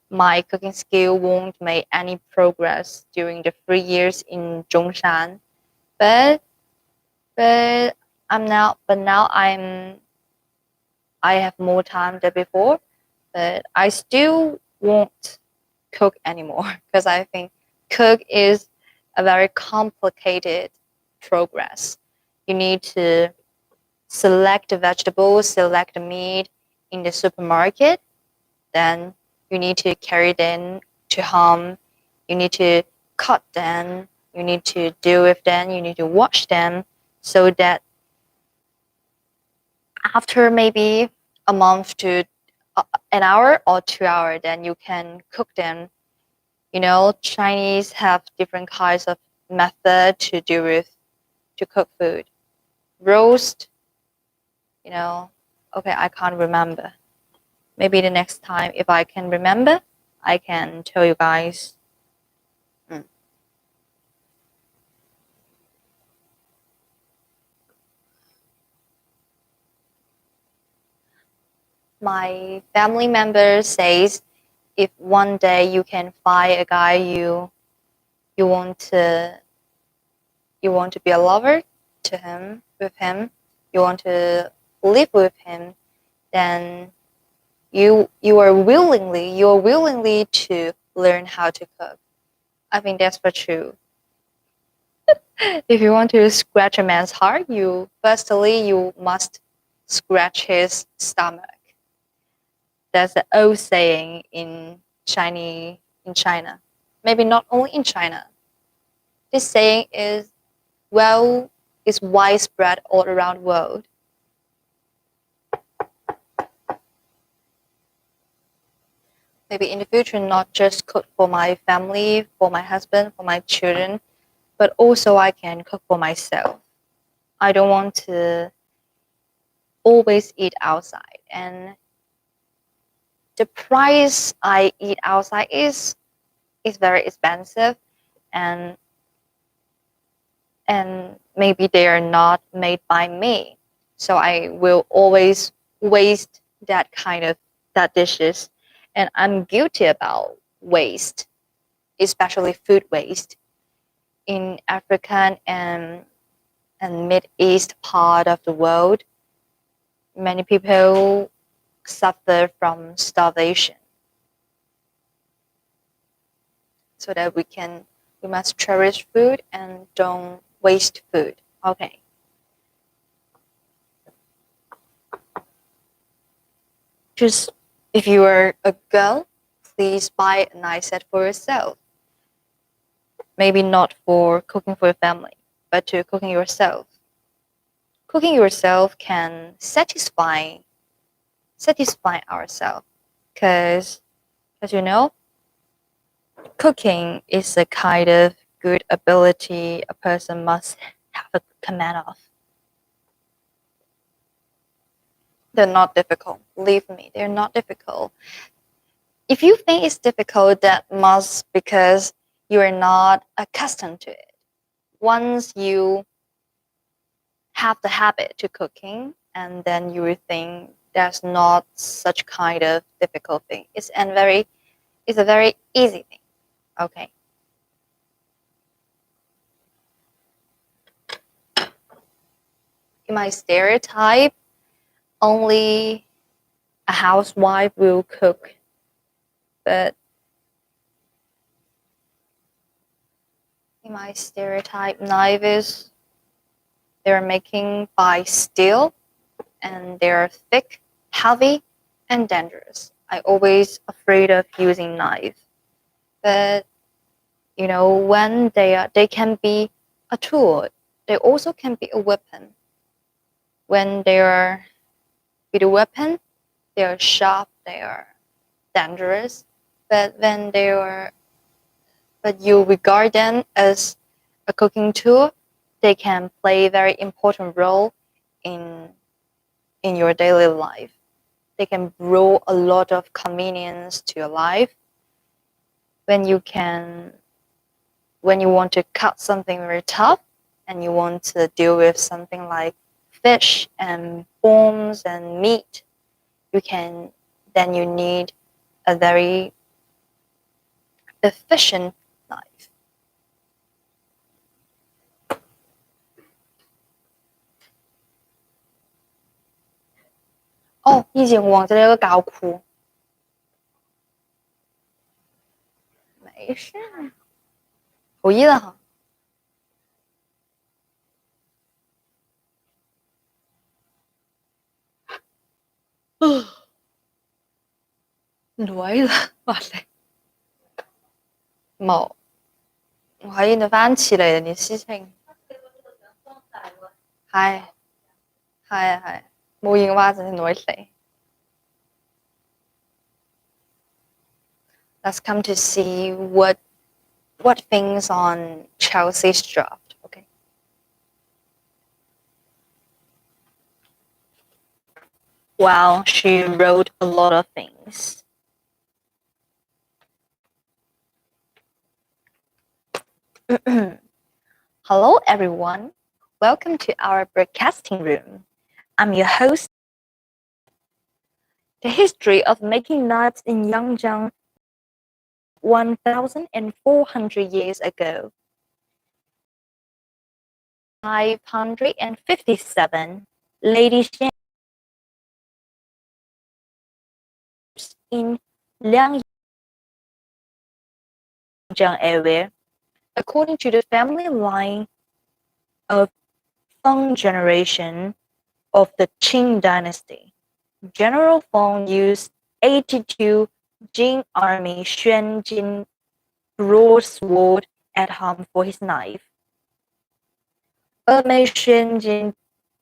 my cooking skill won't make any progress during the 3 years in Zhongshan. But now I have more time than before, but I still won't cook anymore because I think cook is a very complicated progress. You need to select the vegetables, select the meat in the supermarket, then you need to carry them to home, you need to cut them, you need to deal with them, you need to wash them, so that after maybe a month to an hour or 2 hours, then you can cook them. Chinese have different kinds of method to cook food. Roast, okay, I can't remember. Maybe the next time, if I can remember, I can tell you guys. My family member says, if one day you can find a guy you want to be a lover with him, you want to live with him, then you're willingly to learn how to cook. I think that's for true. If you want to scratch a man's heart, you must scratch his stomach. That's the old saying in China. Maybe not only in China. This saying is widespread all around the world. Maybe in the future, not just cook for my family, for my husband, for my children, but also I can cook for myself. I don't want to always eat outside, and the price I eat outside is very expensive, and maybe they are not made by me, so I will always waste that dishes, and I'm guilty about waste, especially food waste in African and Mid East part of the world. Many people suffer from starvation. So that we must cherish food and don't waste food. Okay. Just if you are a girl, please buy a nice set for yourself. Maybe not for cooking for your family, but to cooking yourself. Cooking yourself can satisfy ourselves, because as you know, cooking is a kind of good ability a person must have a command of. They're not difficult. Believe me, they're not difficult. If you think it's difficult, that must because you are not accustomed to it. Once you have the habit to cooking, and then you will think there's not such kind of difficult thing. It's a very easy thing. Okay. In my stereotype, only a housewife will cook, but in my stereotype, knives they're making by steel, and they're thick, heavy, and dangerous. I always afraid of using knife, but when they can be a tool, they also can be a weapon. When they are with a weapon, they are sharp, they are dangerous. But but you regard them as a cooking tool, they can play a very important role in your daily life. They can bring a lot of convenience to your life. When you want to cut something very tough, and you want to deal with something like fish and bones and meat, then you need a very efficient knife.哦，以前我这个搞哭，没事，好热哈。累啦，哇塞！冇，我喺呢度翻起嚟嘅事情，係係，冇嘢嘅話真係累死。Let's come to see what things on Chelsea's draft. Okay. Well, she wrote a lot of things. Hello, everyone. Welcome to our broadcasting room. I'm your host. The history of making knives in Yangjiang 1,400 years ago. 557, Lady Shan in Liangyang area, according to the family line of Feng generation of the Qing dynasty. General Feng used 82 Jin army Xuanjin broadsword at home for his knife. A Xuanjin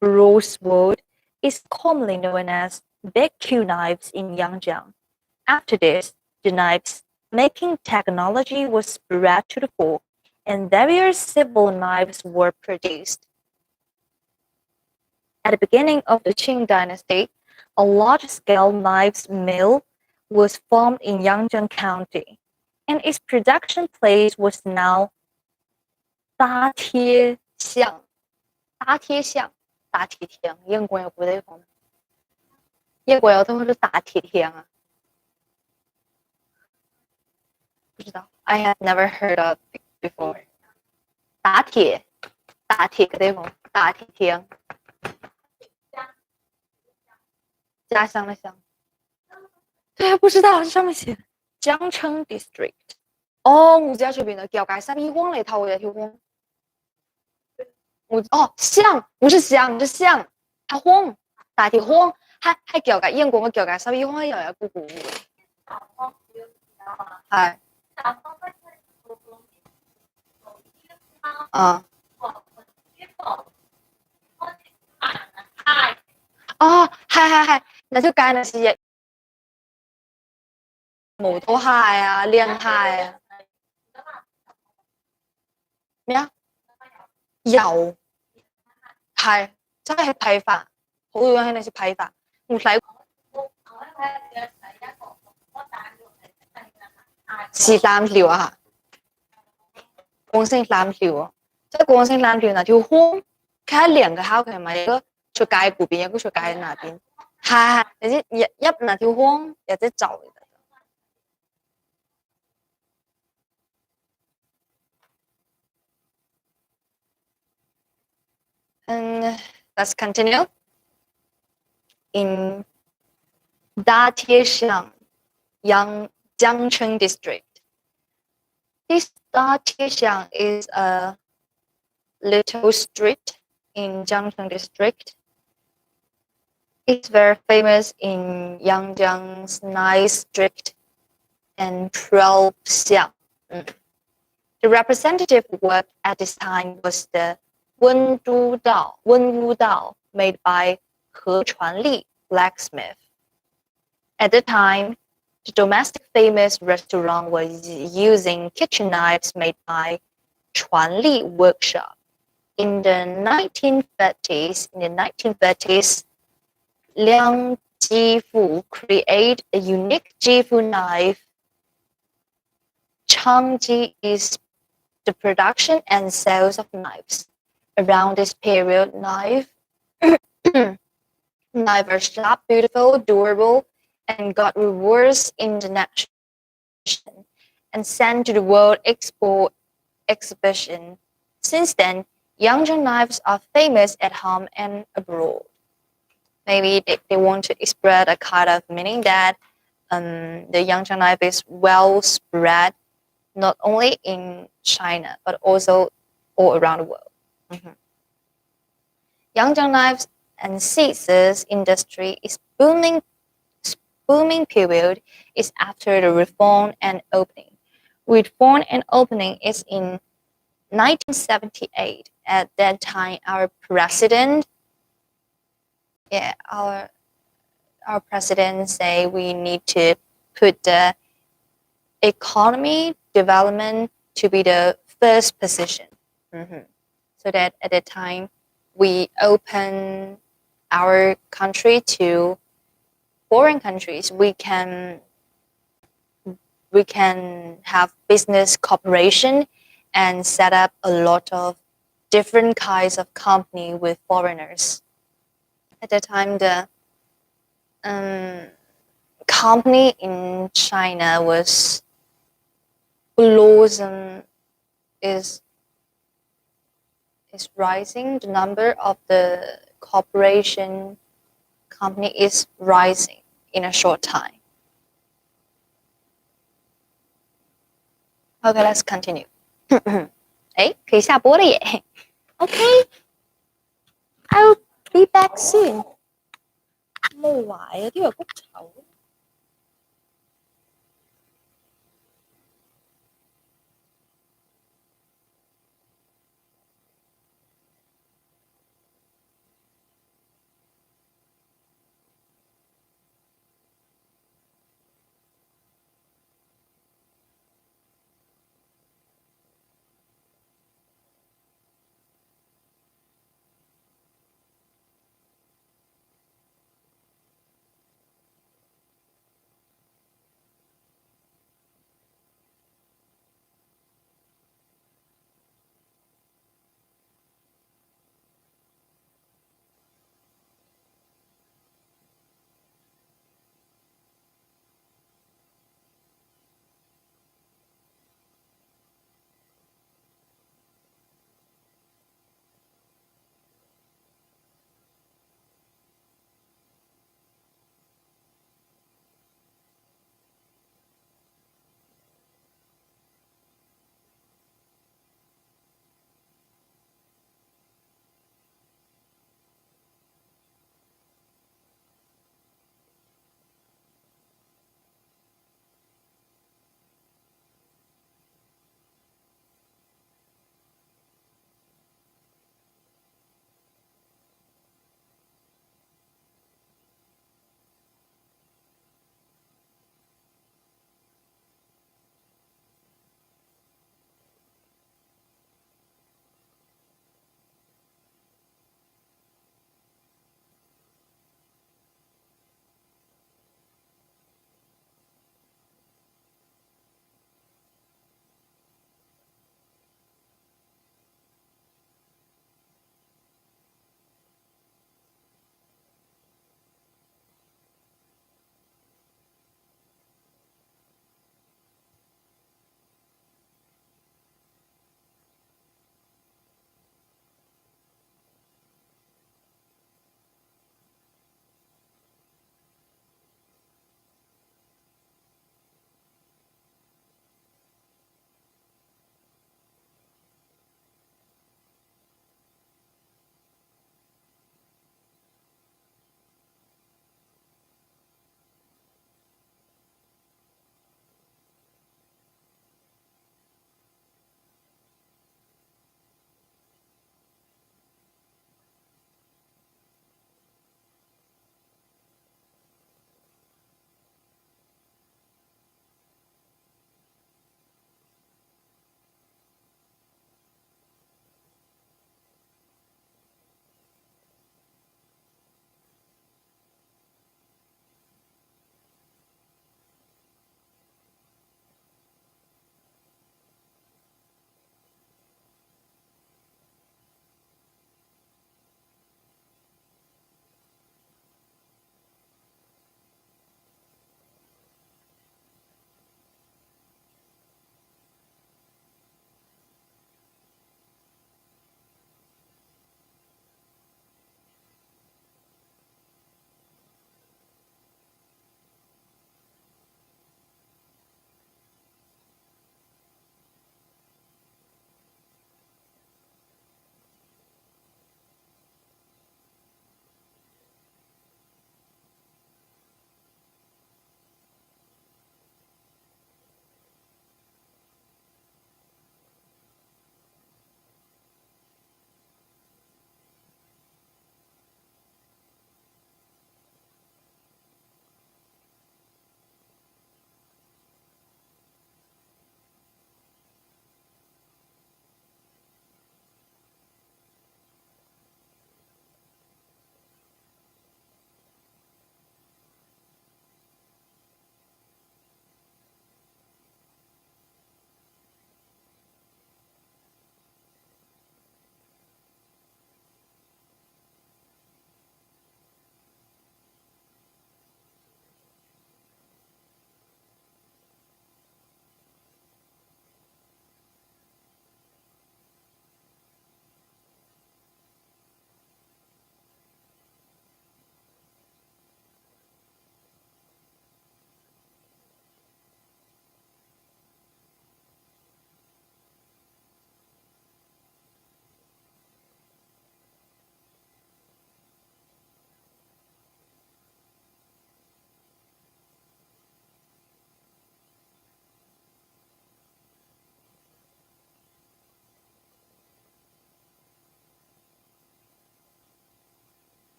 broadsword is commonly known as Beq knives in Yangjiang. After this, the knives making technology was spread to the fore, and various civil knives were produced. At the beginning of the Qing dynasty, a large-scale knives mill was formed in Yangjiang County, and its production place was now 搭贴巷。搭贴巷，搭铁乡，英國有冇地方？英國有地方叫搭鐵鄉啊？不知道 I have never heard of it before. 打鐵嘅地方，搭鐵鄉。家乡的乡。对啊，不知道上面写江城 district。哦，我知道出邊啦，叫解12鄉嚟頭嘅條鄉。鄉不是鄉，是鄉，它鄉大條鄉，係叫解英國嘅叫解12鄉又有姑姑。係啊。哦，係，那條街那是無頭蟹啊、靚蟹啊，咩啊？有係真係批發，好多人喺度是批發，唔使是3條啊，廣西3條啊，即係廣西3條那條巷，佢係兩個口，佢唔係一個出街嗰邊，一個出街那邊，係，你知一那條巷有隻走嚟。And let's continue. In Datiexiang, Jiangcheng district. This Datiexiang is a little street in Jiangcheng district. It's very famous in Yangjiang's 9th district and 12th xiang. The representative word at this time was the Wenwu Dao, made by He Chuanli blacksmith. At the time, the domestic famous restaurant was using kitchen knives made by Chuanli workshop. In the 1930s, Liang Jifu created a unique Jifu knife. Changji is the production and sales of knives. Around this period, knives are sharp, beautiful, durable, and got rewards international and sent to the World Expo exhibition. Since then, Yangzheng knives are famous at home and abroad. Maybe they want to express a kind of meaning that the Yangzheng knife is well spread, not only in China, but also all around the world. Yangzheng knives and scissors industry is booming period is after the reform and opening. Reform and opening is in 1978. At that time, our president say we need to put the economy development to be the first position. So that at that time, we open our country to foreign countries. We can have business cooperation and set up a lot of different kinds of company with foreigners. At the time, the company in China was blossom is rising. The number of the corporation company is rising in a short time. Okay, let's continue. 哎，可以下播了耶。Okay, I'll be back soon. 冇壞啊，啲藥谷醜。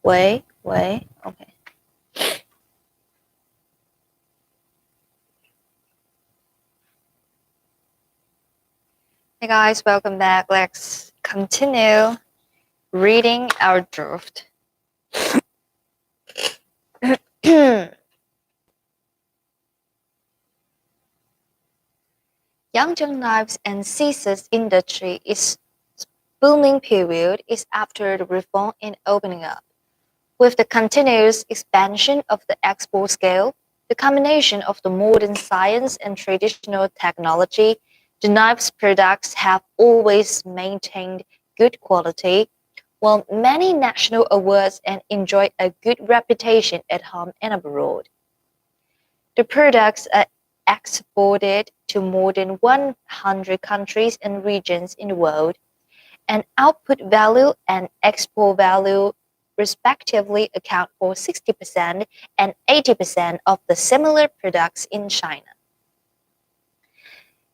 喂喂 OK. Hey guys, welcome back. Let's continue reading our draft. Yangzheng knives and scissors industry is booming period is after the reform and opening up. With the continuous expansion of the export scale, the combination of the modern science and traditional technology, the knives products have always maintained good quality, won many national awards and enjoy a good reputation at home and abroad. The products are exported to more than 100 countries and regions in the world, and output value and export value respectively account for 60% and 80% of the similar products in China.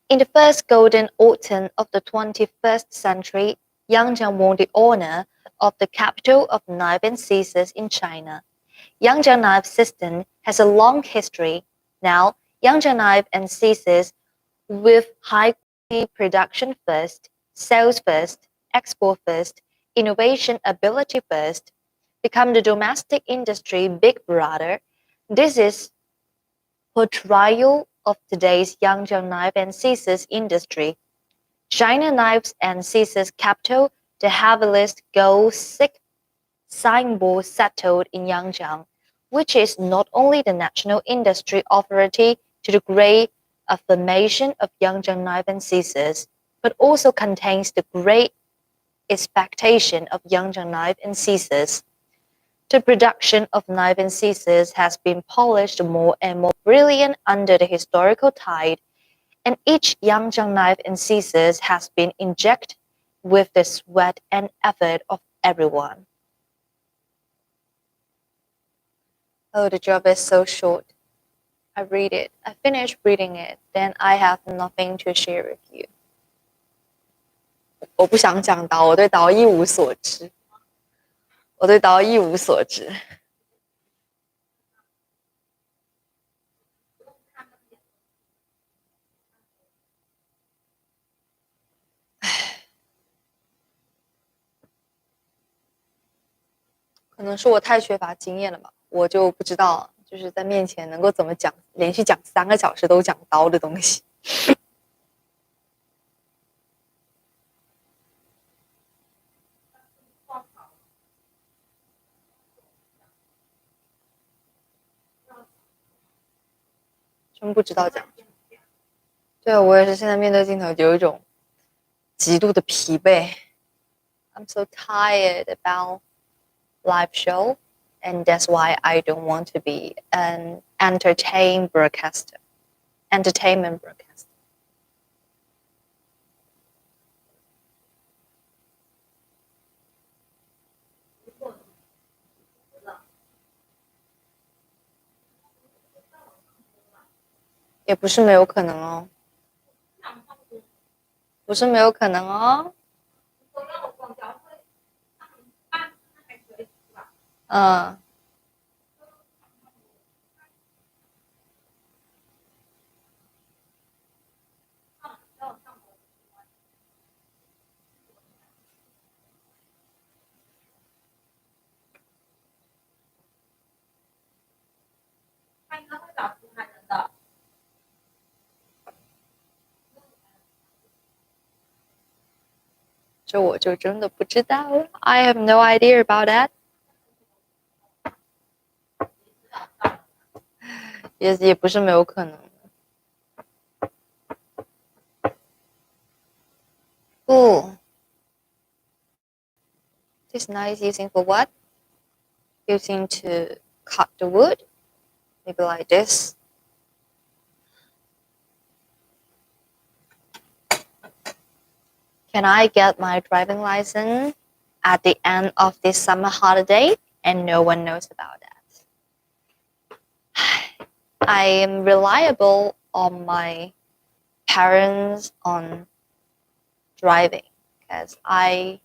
In the first golden autumn of the 21st century, Yangzheng won the honor of the capital of knife and scissors in China. Yangzheng knife system has a long history. Now, Yangzheng knife and scissors with high quality production first, sales first, export first, innovation ability first, become the domestic industry big brother. This is portrayal of today's Yangzheng knife and scissors industry. China knives and scissors capital, the heaviest gold signboard settled in Yangzheng, which is not only the national industry authority to the great affirmation of Yangzheng knife and scissors, but also contains the great expectation of Yangzheng knife and scissors. The production of knife and scissors has been polished more and more brilliant under the historical tide, and each Yangzheng knife and scissors has been injected with the sweat and effort of everyone. Oh, the job is so short. I read it. I finish reading it, then I have nothing to share with you. 我不想讲刀，我对刀一无所知。我对刀一无所知。可能是我太缺乏经验了吧，我就不知道，就是在面前能够怎么讲，连续讲3个小时都讲刀的东西。真不知道讲。对，我也是现在面对镜头就有一种极度的疲惫。I'm so tired about live show, and that's why I don't want to be an entertainment broadcaster. 也不是没有可能哦，不是没有可能哦。嗯。这我就真的不知道了。I have no idea about that. 也不是没有可能。Oh, this knife using for what? Using to cut the wood, maybe like this. Can I get my driving license at the end of this summer holiday? And no one knows about that. I am reliable on my parents on driving because I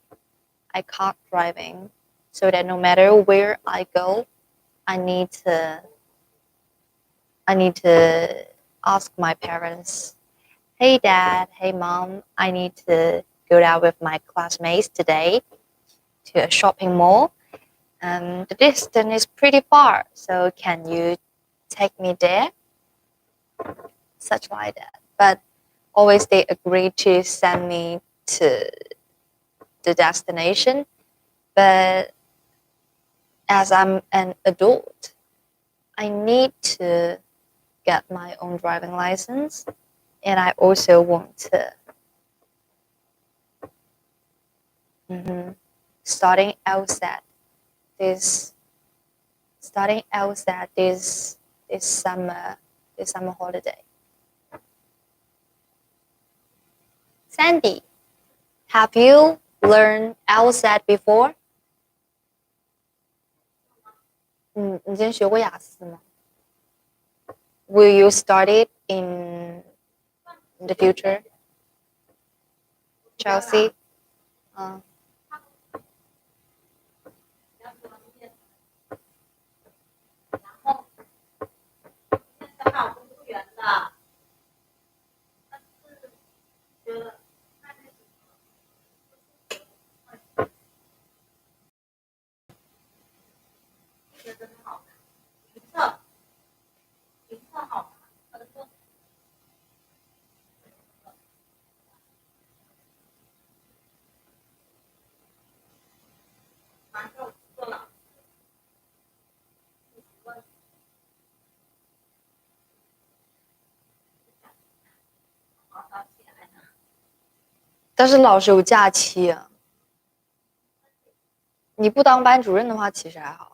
can't driving so that no matter where I go, I need to ask my parents, hey dad, hey mom, I need to go out with my classmates today to a shopping mall. The distance is pretty far, so can you take me there? Such like that. But always they agree to send me to the destination. But as I'm an adult, I need to get my own driving license, and I also want to starting LSAT this this summer holiday. Sandy, have you learned LSAT before? 你之前学过雅思吗？ Will you start it in the future, Chelsea? 但是老师有假期啊，你不当班主任的话，其实还好。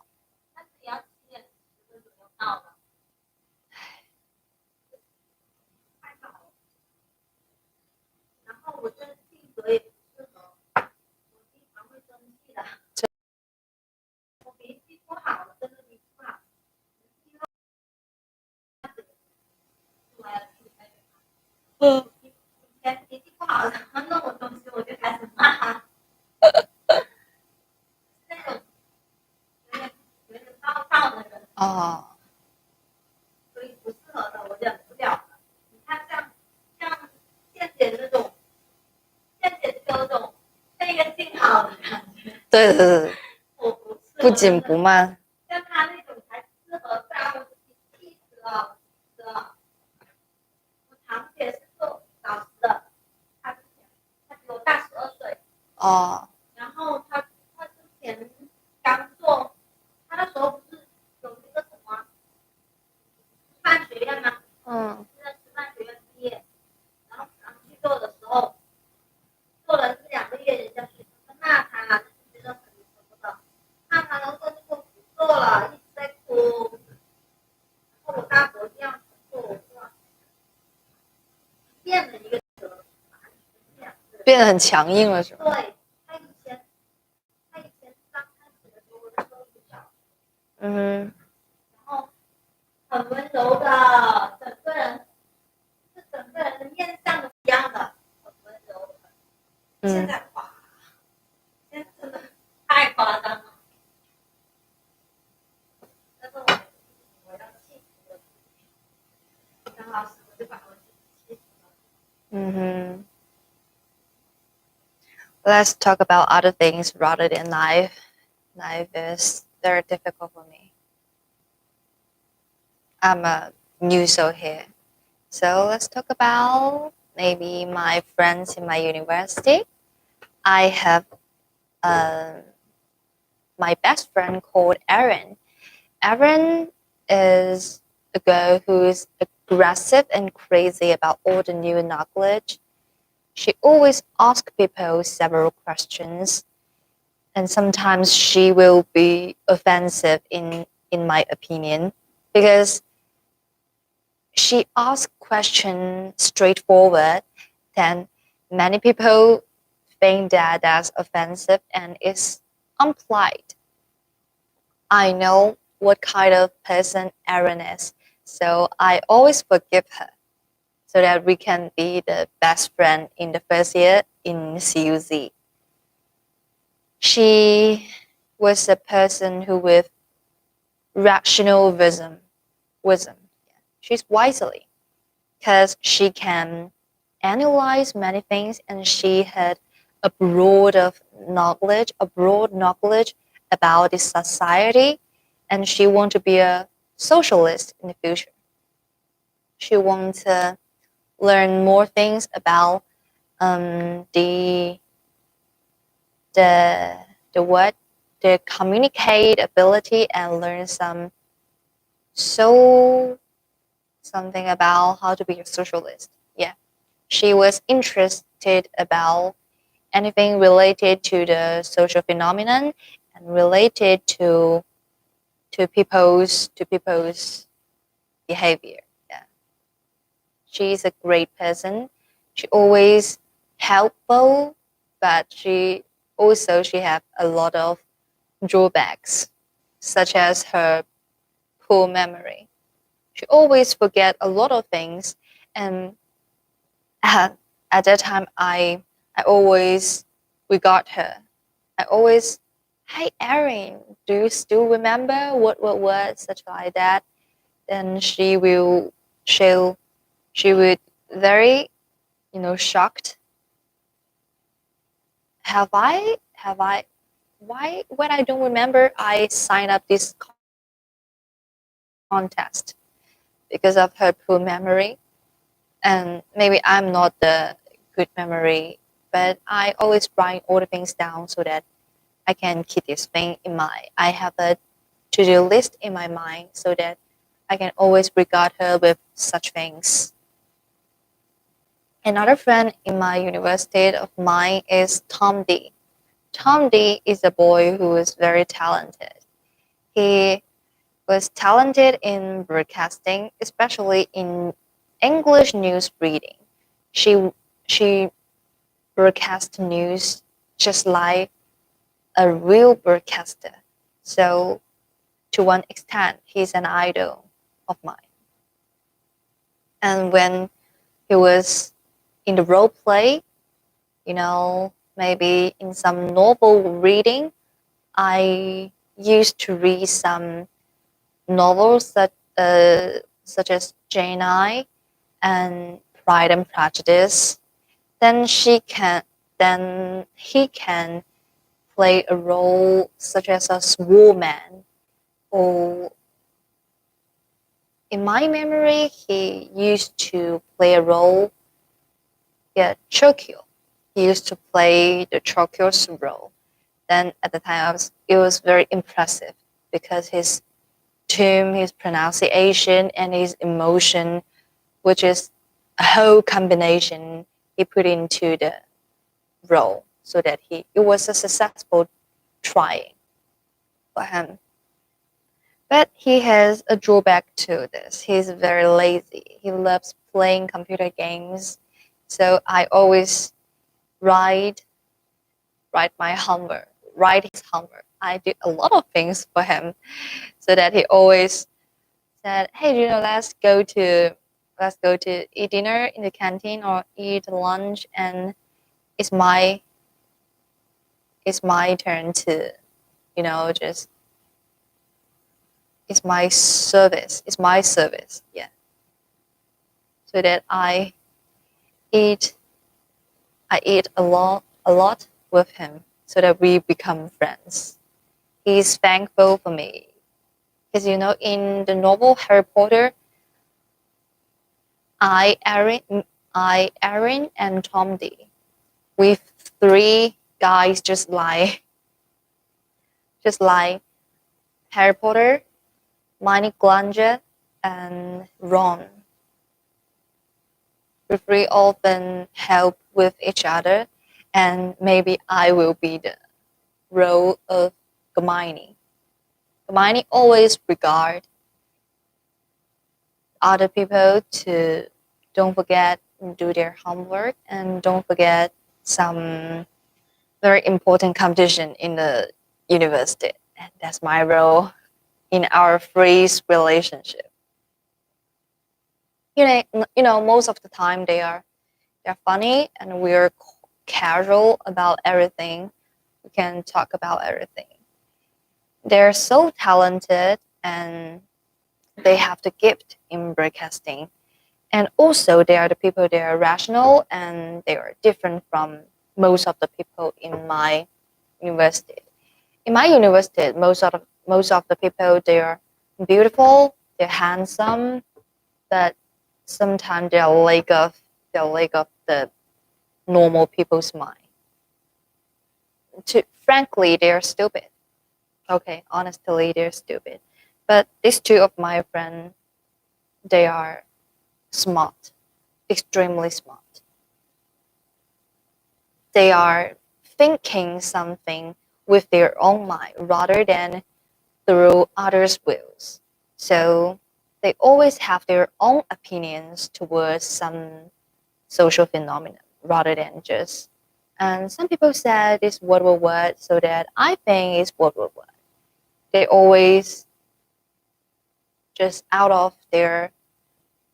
脾气不好，然后弄我东西，我就开始骂。那种有点暴躁的人。哦。所以不适合的，我忍不了的。你看像倩姐这种，倩姐就有种配个静好的感觉。对对对。我不适合。不紧不慢。像她那种才适合在我气死了。我堂姐是做老师的。他比我大12岁。哦。然后他之前刚做，他那时候不是有那个什么师范学院吗？是在师范学院毕业，然后去做的时候，做了1-2个月，人家学生骂他，就是觉得很什么的，骂他，然后他就说不做了，一直在哭。然后我大伯这样做，我说变了一个。变得很强硬了，是吗？对，他以前刚开始的时候，那时候比较，然后很温柔的，整个人的面相都一样的，很温柔的。现在哇，现在真的太夸张了。但是我要气死了，当老师我就把我自己气死了。Let's talk about other things rather than life. Life is very difficult for me. I'm a new soul here. So let's talk about maybe my friends in my university. I have my best friend called Erin. Erin is a girl who is aggressive and crazy about all the new knowledge. She always asks people several questions, and sometimes she will be offensive in my opinion, because she asks questions straightforward, then many people think that that's offensive and is unpolite. I know what kind of person Erin is, so I always forgive her, so that we can be the best friend in the first year in CUZ. She was a person who with rational wisdom. Yeah. She's wisely because she can analyze many things and she had a broad knowledge about the society, and she want to be a socialist in the future. She wants to learn more things about the the the what the communicate ability and learn so something about how to be a socialist. Yeah, she was interested about anything related to the social phenomenon and related to people's behavior. Yeah, she's a great person. She always helpful, but she have a lot of drawbacks, such as her poor memory. She always forget a lot of things, and at, at that time, I always regard her. I always, hey Erin, do you still remember what such like that? Then she'll she would very shocked. Have I why when I don't remember I signed up this contest because of her poor memory, and maybe I'm not the good memory, but I always write all the things down so that I can keep this thing in mind. I have a to-do list in my mind so that I can always regard her with such things. Another friend in my university of mine is Tom D. Tom D is a boy who is very talented. He was talented in broadcasting, especially in English news reading. She she broadcast news just like a real broadcaster. So to one extent, he's an idol of mine. And when he was in the role play, maybe in some novel reading, I used to read some novels such as Jane Eyre and Pride and Prejudice. Then she can, then he can play a role such as a woman. Or in my memory, he used to play a role, yeah, Churchill. He used to play the Churchill's role. Then at the time, it was very impressive because his tune, his pronunciation, and his emotion, which is a whole combination he put into the role, so that it was a successful trying for him. But he has a drawback to this. He's very lazy. He loves playing computer games. So I always write write my homework, write his homework. I did a lot of things for him, so that he always said, "Hey, let's go to eat dinner in the canteen or eat lunch, and it's my it's my turn to, just it's my service, yeah." So that eat I eat a lot with him, so that we become friends. He's thankful for me because in the novel Harry Potter, I Aaron and Tom D. With three guys just like Harry Potter, Hermione Granger, and Ron. We three often help with each other, and maybe I will be the role of Hermione. Hermione always regard other people to don't forget do their homework and don't forget some very important competition in the university. And that's my role in our freeze relationship. Most of the time they're funny and we're casual about everything. We can talk about everything. They're so talented and they have the gift in broadcasting. And also, they are the people, they are rational and they are different from most of the people in my university. In my university, most of the people, they are beautiful, they're handsome, but sometimes they're lack of the normal people's mind. Frankly, they're stupid. Okay, honestly, they're stupid. But these two of my friends, they are smart, extremely smart. They are thinking something with their own mind rather than through others' wills. So they always have their own opinions towards some social phenomenon rather than just. And some people said it's what, so that I think it's what. They always just out of their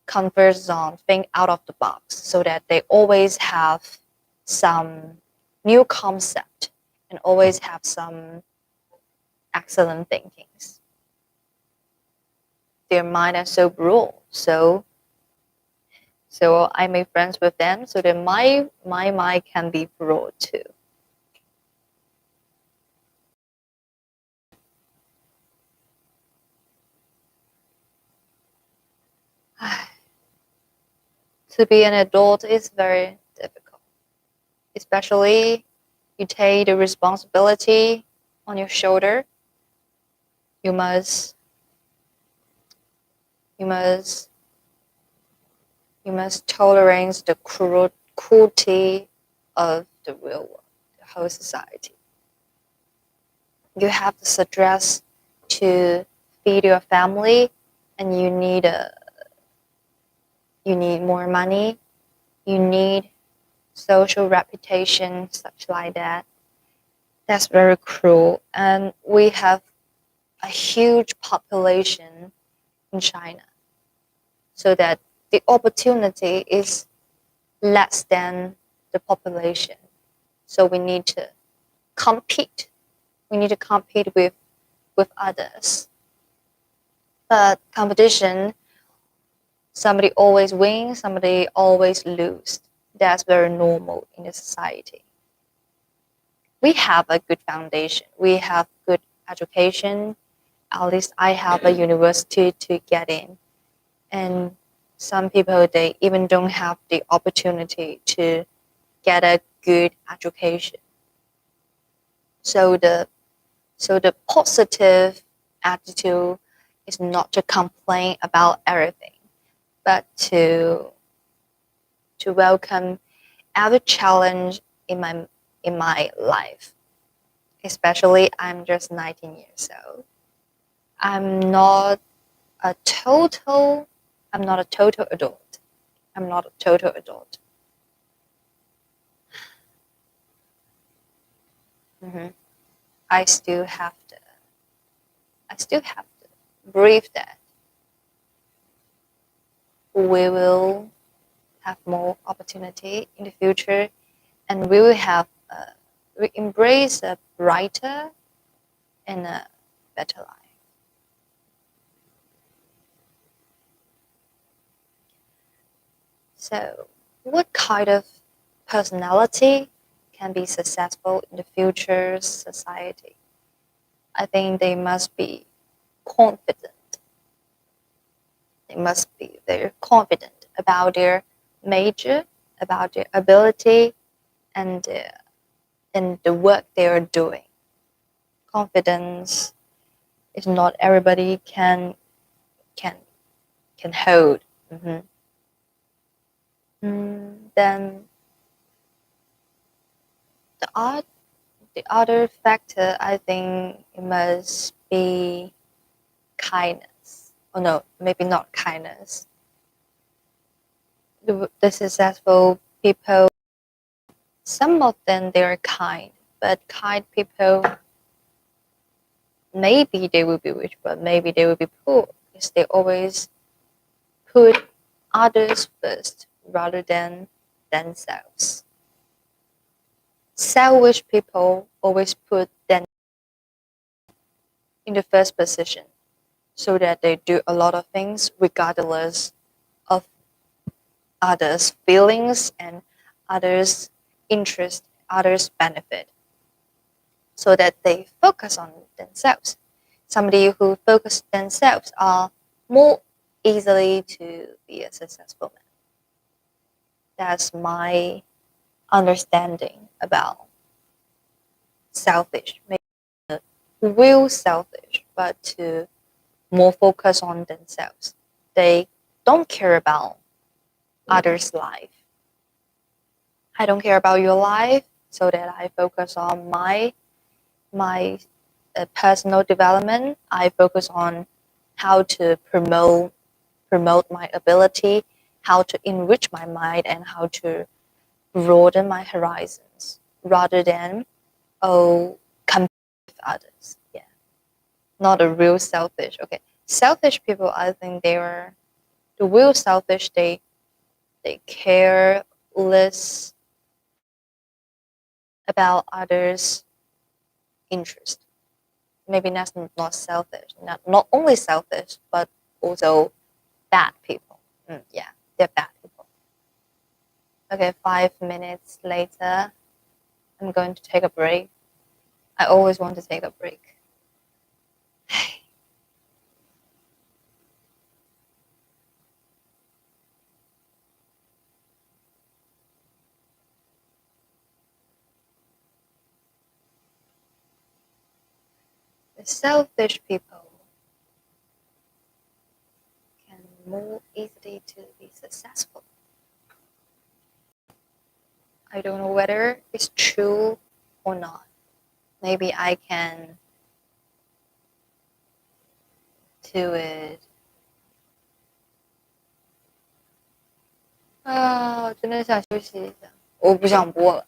comfort zone, think out of the box, so that they always have some new concept and always have some excellent thinkings. Their mind are so broad, so I make friends with them so that my mind can be broad too. To be an adult is very difficult, especially you take the responsibility on your shoulder. You must you must you must tolerate the cruelty of the real world, the whole society. You have to suggest to feed your family, and you need more money. You need social reputation, such like that. That's very cruel, and we have a huge population in China, so that the opportunity is less than the population. So we need to compete. We need to compete with others. But competition, somebody always wins, somebody always loses. That's very normal in the society. We have a good foundation. We have good education. At least I have a university to get in. And some people, they even don't have the opportunity to get a good education. So the positive attitude is not to complain about everything, but to welcome every challenge in my life. Especially I'm just 19 years old. I'm not a total I'm not a total adult. I'm not a total adult. Mhm. I still have to I still have to believe that we will have more opportunity in the future, and we will have we embrace a brighter and a better life. So, what kind of personality can be successful in the future society? I think they must be confident. They must be very confident about their major, about their ability, and and the work they are doing. Confidence is not everybody can can hold. Mhm. Then the art, the other factor, I think it must be kindness. Oh no, maybe not kindness. The successful people, some of them they are kind, but kind people, maybe they will be rich, but maybe they will be poor because they always put others first rather than themselves. Selfish people always put them. in the first position so that they do a lot of things regardless of others' feelings and others' interest, others' benefit, so that they focus on themselves. Somebody who focuses themselves are more easily to be a successful man. That's my understanding about selfish. Maybe real selfish, but to more focus on themselves. They don't care about others' life. I don't care about your life, so that I focus on my personal development. I focus on how to promote my ability, how to enrich my mind, and how to broaden my horizons, rather than compete with others. Yeah, not a real selfish. Okay, selfish people. I think they are the real selfish. They care less about others' interest. Maybe that's not selfish. Not only selfish, but also bad people. Yeah, they're bad people. Okay, 5 minutes later, I'm going to take a break. I always want to take a break. The selfish people can more easily to be successful. I don't know whether it's true or not. Maybe I can do it. 啊，真的想休息一下，我不想播了。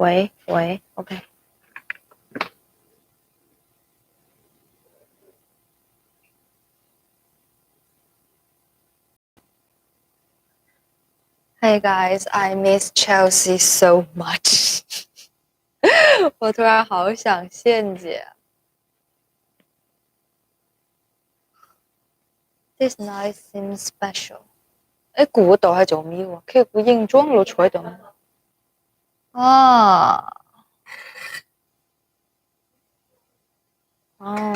喂喂 OK。 Hey guys, I miss Chelsea so much. 我突然好想倩姐。This night seems special。估嗰度係做咩喎？佢個認裝佬坐喺度咩？啊哦。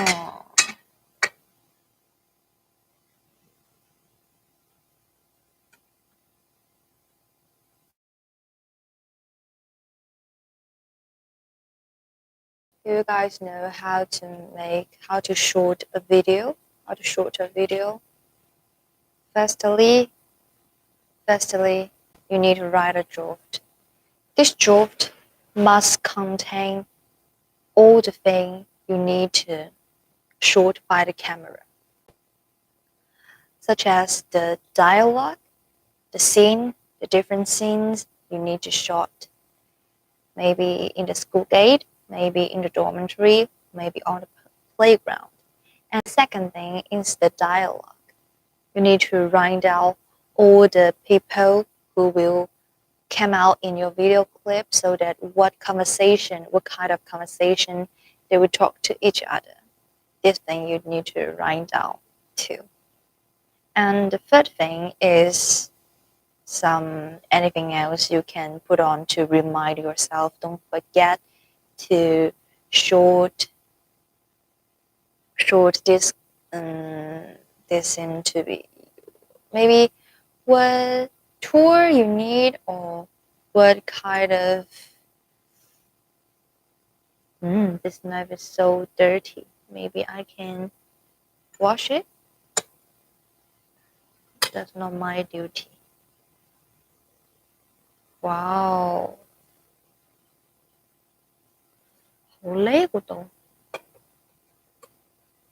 Do you guys know how to shoot a video? How to shoot a video? Firstly, you need to write a draft. This draft must contain all the things you need to shoot by the camera, such as the dialogue, the scene, the different scenes you need to shoot. Maybe in the school gate, maybe in the dormitory, maybe on the playground. And the second thing is the dialogue. You need to write down all the people who will come out in your video clip so that what kind of conversation they will talk to each other. This thing you need to write down too. And the third thing is anything else you can put on to remind yourself. Don't forget to short this into be maybe what tour you need or what kind of this knife is so dirty. Maybe I can wash it. That's not my duty. Wow. 好叻嗰度。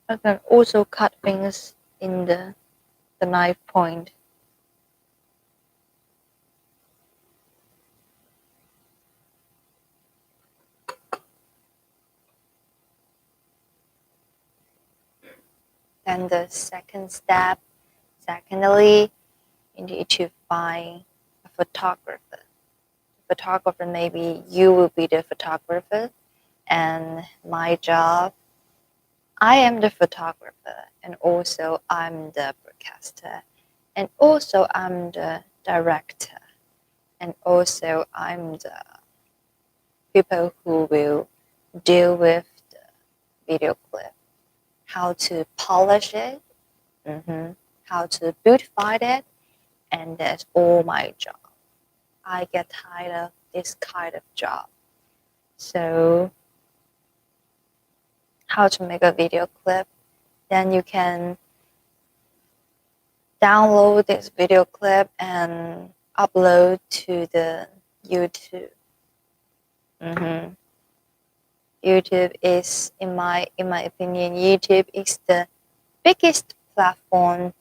I can also cut things in the knife point. Then the second step, secondly, you need to find a photographer. Photographer, maybe you will be the photographer, and my job, I am the photographer, and also I'm the broadcaster, and also I'm the director, and also I'm the people who will deal with the video clip, how to polish it, how to beautify it, and that's all my job. I get tired of this kind of job. So how to make a video clip, then you can download this video clip and upload to the YouTube. YouTube is, in my opinion, YouTube is the biggest platform.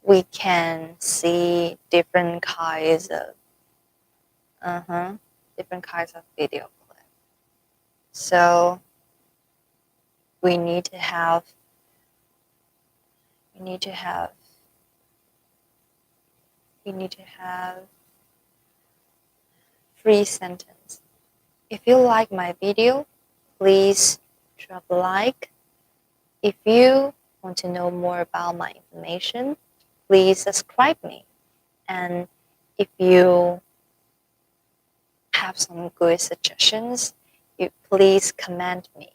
We can see different kinds of video clips. So we need to have 3 sentences. If you like my video, please drop a like. If you want to know more about my information, please subscribe me. And if you have some good suggestions, you please comment me,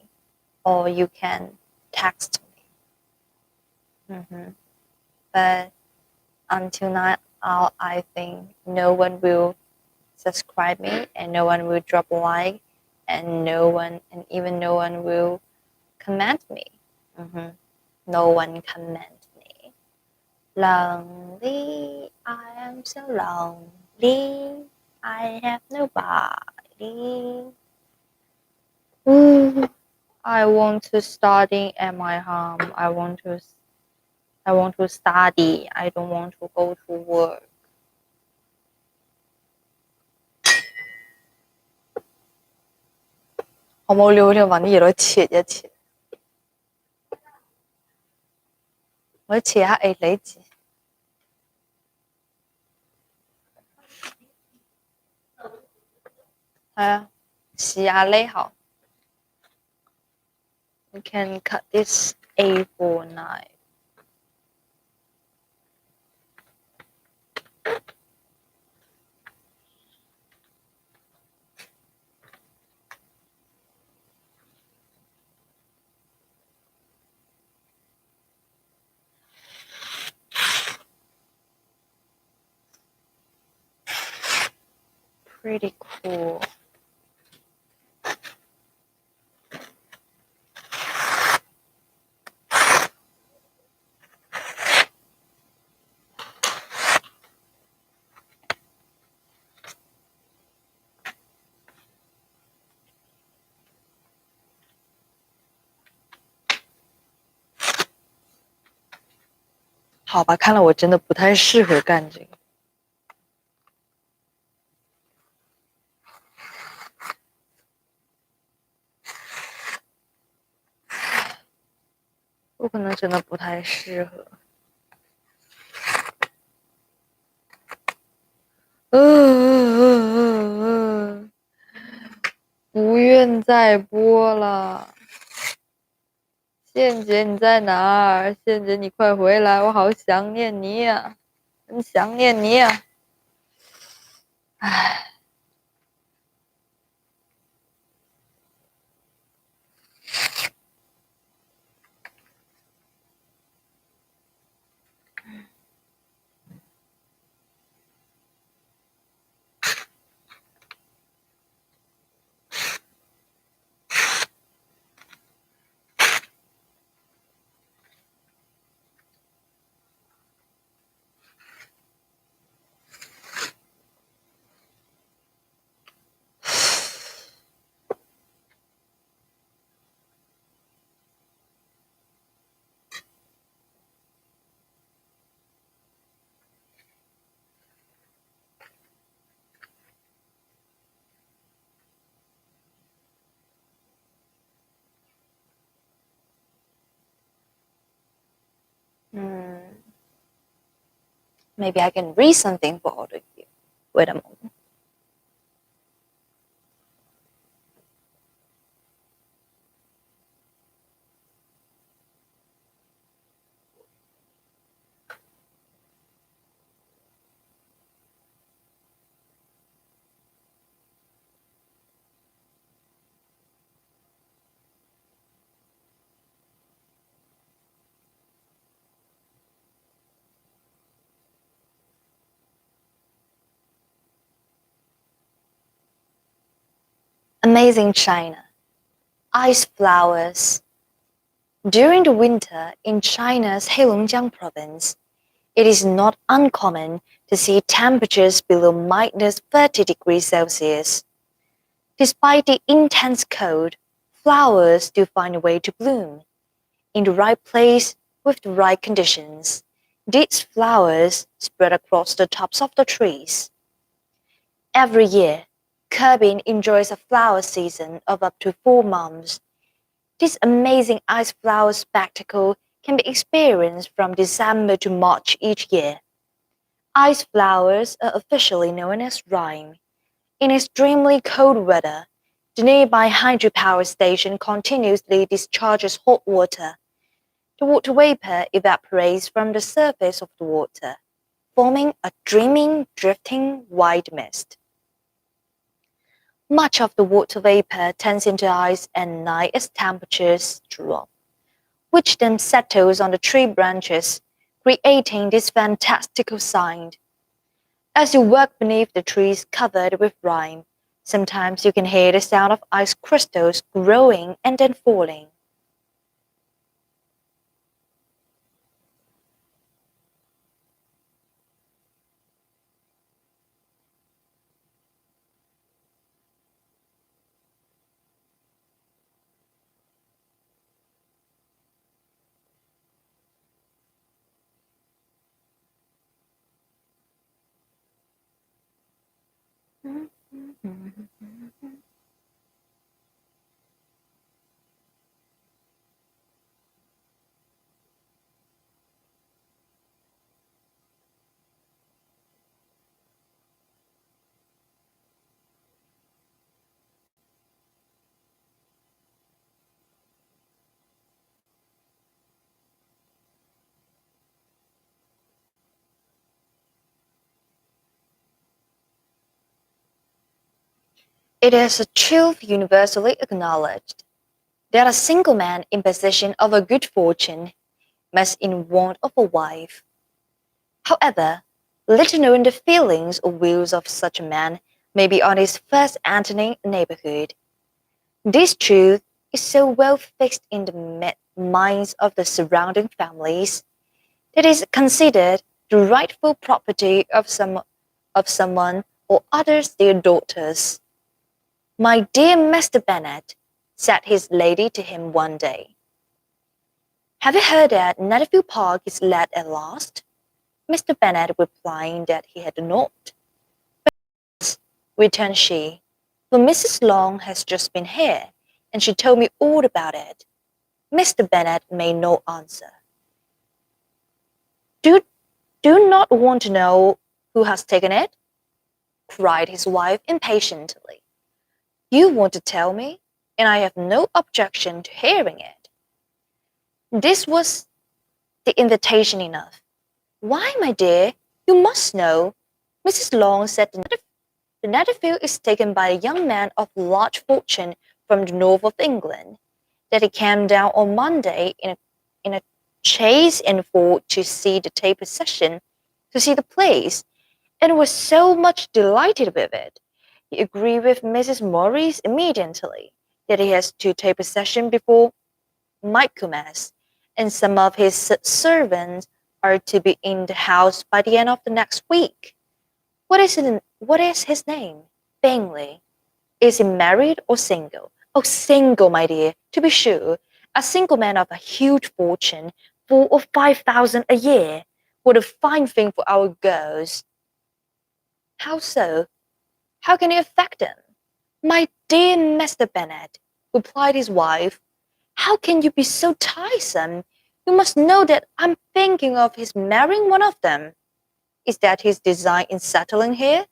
or you can text me. But until now, I think no one will subscribe me, and no one will drop a like, and even no one will comment me. No one comment me. Lonely, I am so lonely. I have nobody. Ooh, I want to study at my home. I want to study. I don't want to go to work. 好冇聊聊把你嘢都切一切，我切下 A 你字，係啊，試下呢行。We can cut this A4 knife. Pretty cool. .好吧，看来我真的不太适合干这个。我可能真的不太适合。不愿再播了。宪姐你在哪儿？宪姐你快回来，我好想念你呀，很想念你呀。唉。Maybe I can read something for all of you. Wait a moment. Amazing China. Ice flowers. During the winter in China's Heilongjiang province, it is not uncommon to see temperatures below minus 30 degrees Celsius. Despite the intense cold, flowers do find a way to bloom. In the right place, with the right conditions, these flowers spread across the tops of the trees. Every year, Kerbin enjoys a flower season of up to 4 months. This amazing ice flower spectacle can be experienced from December to March each year. Ice flowers are officially known as rime. In extremely cold weather, the nearby hydropower station continuously discharges hot water. The water vapor evaporates from the surface of the water, forming a dreaming, drifting white mist. Much of the water vapor turns into ice at night as temperatures drop, which then settles on the tree branches, creating this fantastical sound. As you walk beneath the trees covered with rime, sometimes you can hear the sound of ice crystals growing and then falling. It is a truth universally acknowledged that a single man in possession of a good fortune must in want of a wife. However, little knowing the feelings or wills of such a man may be on his first entering a neighborhood. This truth is so well fixed in the minds of the surrounding families that it is considered the rightful property of someone or others their daughters. My dear Mr. Bennet, said his lady to him one day, have you heard that Netherfield Park is let at last? Mr. Bennet replying that he had not. Returned she, for Mrs. Long has just been here, and she told me all about it. Mr. Bennet made no answer. Do, do not want to know who has taken it? Cried his wife impatiently. You want to tell me, and I have no objection to hearing it. This was the invitation enough. Why, my dear, you must know. Mrs. Long said the Netherfield is taken by a young man of large fortune from the north of England, that he came down on Monday in a chaise and four to see the Tate procession, to see the place, and was so much delighted with it. He agreed with Mrs. Morris immediately that he has to take possession before Michaelmas, and some of his servants are to be in the house by the end of the next week. What is his name? Bingley. Is he married or single? Oh, single, my dear, to be sure. A single man of a huge fortune, 4 or 5 thousand a year. What a fine thing for our girls. How so? How can it affect them? My dear Mr. Bennet, replied his wife, how can you be so tiresome? You must know that I'm thinking of his marrying one of them. Is that his design in settling here?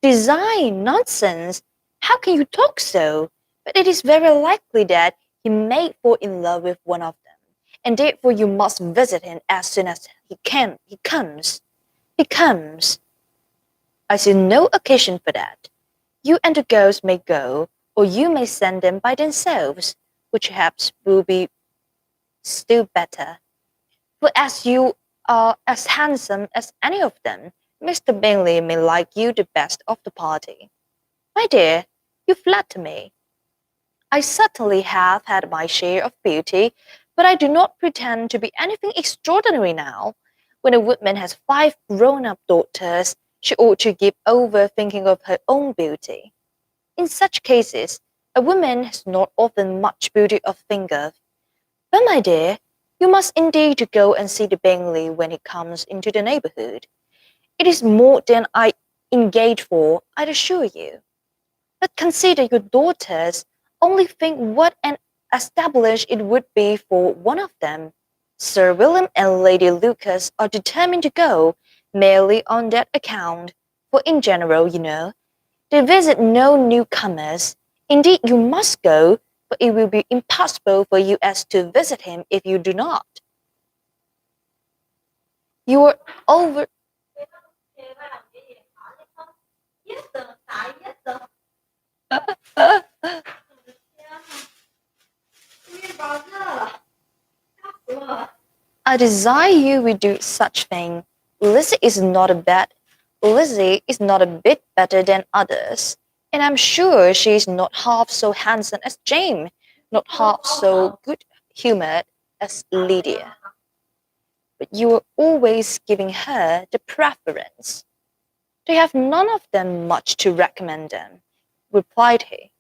Design? Nonsense! How can you talk so? But it is very likely that he may fall in love with one of them, and therefore you must visit him as soon as he can. He comes. He comes. I see no occasion for that. You and the girls may go, or you may send them by themselves, which perhaps will be still better. For as you are as handsome as any of them, Mr. Bingley may like you the best of the party. My dear, you flatter me. I certainly have had my share of beauty, but I do not pretend to be anything extraordinary now. When a woman has 5 grown-up daughters, she ought to give over thinking of her own beauty. In such cases, a woman has not often much beauty to think of. But, my dear, you must indeed go and see the Bingley when he comes into the neighbourhood. It is more than I engage for, I assure you. But consider your daughters. Only think what an establish it would be for one of them. Sir William and Lady Lucas are determined to go, merely on that account, for in general, you know, they visit no newcomers. Indeed, you must go, but it will be impossible for you as to visit him if you do not. You are over. I desire you would do such thing. Lizzie is not a bit better than others, and I'm sure she is not half so handsome as James, not half so good-humored as Lydia. But you are always giving her the preference. They have none of them much to recommend them, replied he.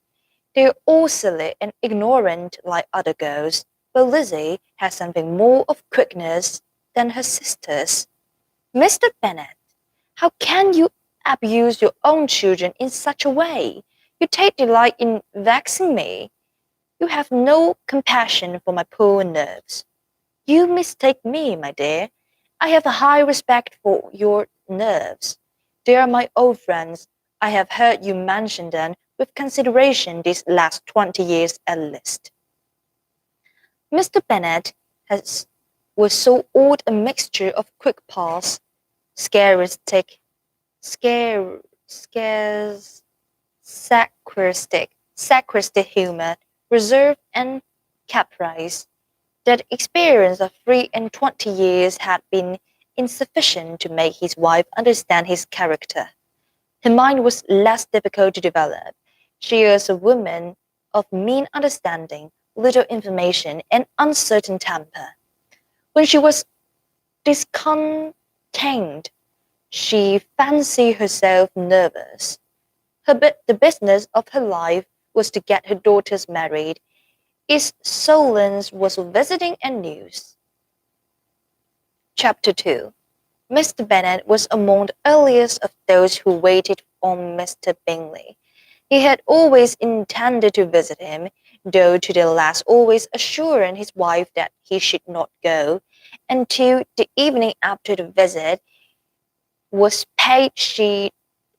They are all silly and ignorant like other girls, but Lizzie has something more of quickness than her sisters. Mr. Bennet, how can you abuse your own children in such a way? You take delight in vexing me. You have no compassion for my poor nerves. You mistake me, my dear. I have a high respect for your nerves. They are my old friends. I have heard you mention them with consideration these last 20 years at least. Mr. Bennet was so odd a mixture of quick pulse, scare, scares, sacristic humor, reserve, and caprice. That experience of 3 and 20 years had been insufficient to make his wife understand his character. Her mind was less difficult to develop. She was a woman of mean understanding, little information, and uncertain temper. When she was discontented, she fancied herself nervous. The business of her life was to get her daughters married. Its solace was visiting and news. Chapter 2. Mr. Bennet was among the earliest of those who waited on Mr. Bingley. He had always intended to visit him, though to the last always assuring his wife that he should not go, until the evening after the visit was paid she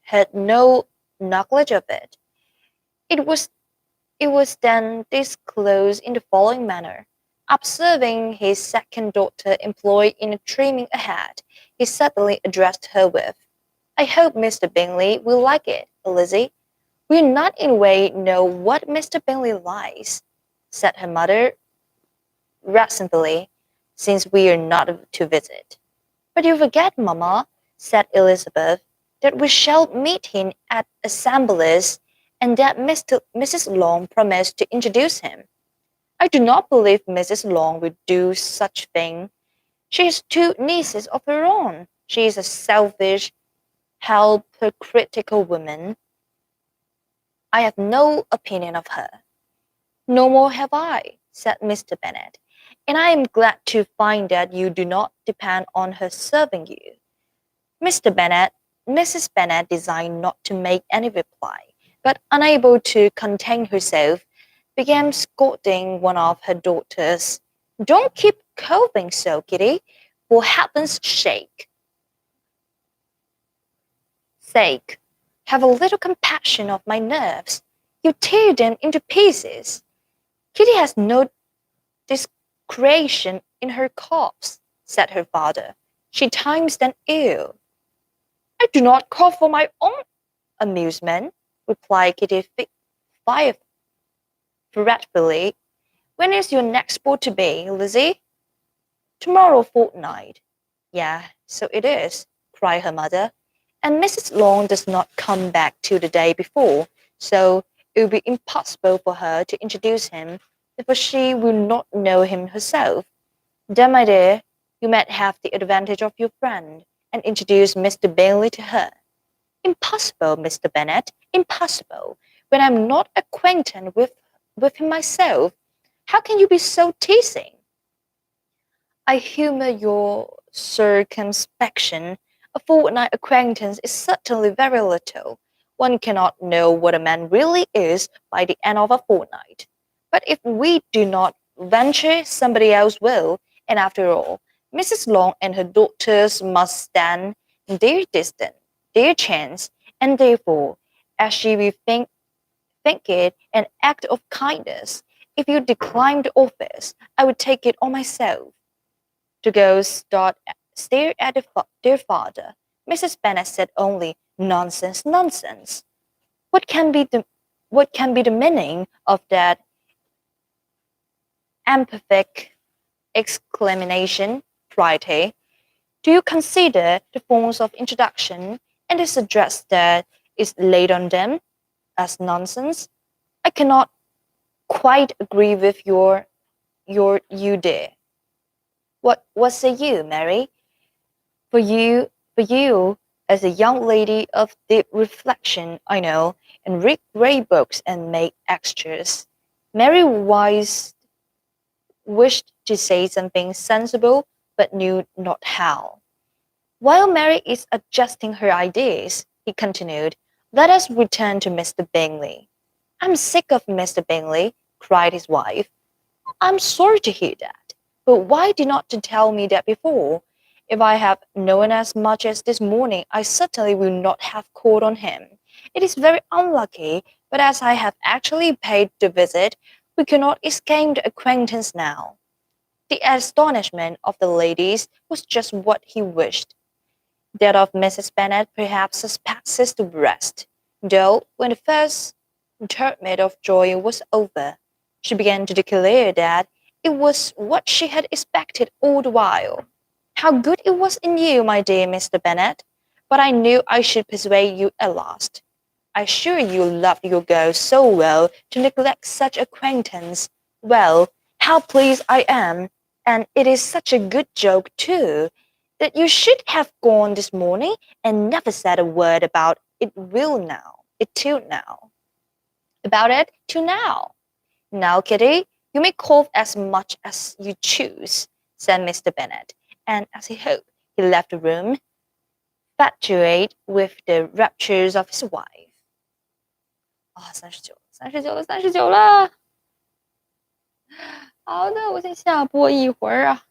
had no knowledge of it. It was It was then disclosed in the following manner. Observing his second daughter employed in trimming a hat, he suddenly addressed her with, "I hope Mr. Bingley will like it, Lizzie." "We not in a way know what Mr. Bingley likes," said her mother reasonably, "since we are not to visit." "But you forget, mamma," said Elizabeth, "that we shall meet him at assemblies, and that Mrs. Long promised to introduce him." "I do not believe Mrs. Long will do such thing. She has two nieces of her own. She is a selfish, hypocritical woman. I have no opinion of her." "No more have I," said Mr. Bennet, "and I am glad to find that you do not depend on her serving you." Mrs. Bennet designed not to make any reply, but unable to contain herself, began scolding one of her daughters. "Don't keep coughing so, Kitty, for heaven's sake. Have a little compassion of my nerves. You tear them into pieces. Kitty has no discretion in her coughs," said her father. "She times them ill." "I do not cough for my own amusement," replied Kitty fretfully. "When is your next ball to be, Lizzie?" "Tomorrow fortnight." "Yeah, so it is," cried her mother. "And Mrs. Long does not come back till the day before, so it will be impossible for her to introduce him, for she will not know him herself. Then, my dear, you might have the advantage of your friend, and introduce Mr. Bingley to her." "Impossible, Mr. Bennet, impossible, when I am not acquainted with him myself. How can you be so teasing?" "I humour your circumspection. A fortnight acquaintance is certainly very little. One cannot know what a man really is by the end of a fortnight. But if we do not venture, somebody else will, and after all, Mrs. Long and her daughters must stand their distance, their chance, and therefore, as she will think it an act of kindness, if you decline the office, I would take it on myself." The girls stared at their father. Mrs. Bennet said only, "Nonsense, nonsense. What can be the what can be the meaning of that emphatic exclamation?" cried he. "Do you consider the forms of introduction, and the address that is laid on them, as nonsense?" "I cannot quite agree with you there." What say you, Mary? For you, as a young lady of deep reflection, I know, and read great books and make extras." Mary Wise wished to say something sensible, but knew not how. "While Mary is adjusting her ideas," he continued, "let us return to Mr. Bingley." "I'm sick of Mr. Bingley," cried his wife. "I'm sorry to hear that. But why did not you tell me that before? If I had known as much as this morning, I certainly would not have called on him. It is very unlucky, but as I have actually paid the visit, we cannot escape the acquaintance now." The astonishment of the ladies was just what he wished. That of Mrs. Bennet perhaps surpasses the rest. Though, when the first torment of joy was over, she began to declare that it was what she had expected all the while. How good it was in you, my dear Mr. Bennet! But I knew I should persuade you at last. I assure you loved your girl so well to neglect such acquaintance. Well, how pleased I am, and it is such a good joke too, that you should have gone this morning and never said a word about it will now. It till now. About it till now. Now, Kitty, you may cough as much as you choose, said Mr. Bennet, and as he hoped, he left the room, infatuated with the raptures of his wife. 啊，39了，39了，39了。好的，我先下播一会儿啊。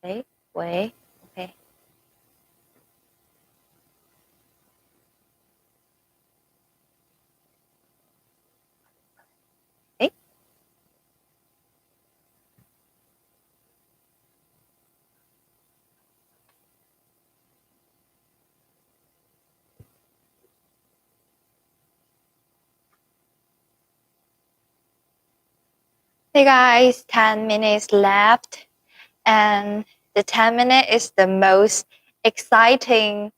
Okay, wait. Okay. Okay. Hey guys, 10 minutes left. And the 10 minute is the most exciting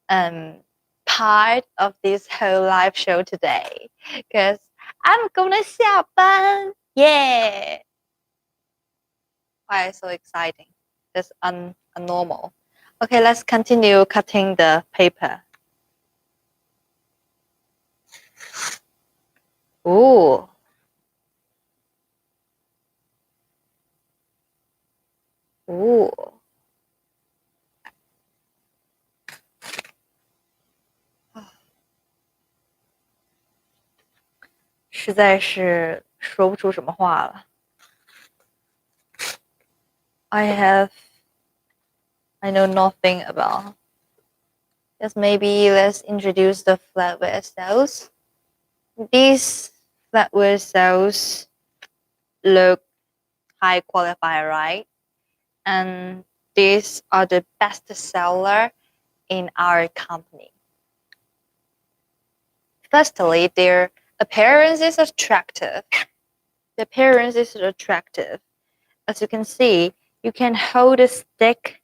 part of this whole live show today because I'm gonna 下班. Yeah. Why so exciting? Just unnormal. Okay, let's continue cutting the paper. Ooh. Ooh. 实在是说不出什么话了。I know nothing about. Just maybe let's introduce the flatware cells. These flatware cells look high qualified, right? And these are the best seller in our company. Firstly, their appearance is attractive. The appearance is attractive. As you can see, you can hold a stick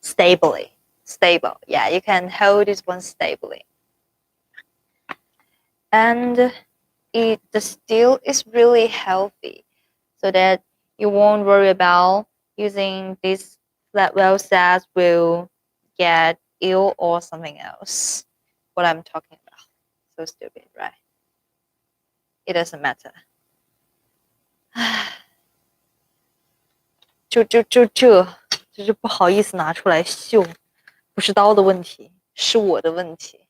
stably. Stable. Yeah, you can hold this one stably. And the steel is really healthy so that you won't worry about using these flat well sets will get ill or something else. What I'm talking about. So stupid, right? It doesn't matter. 就是不好意思拿出来秀，不是刀的问题，是我的问题。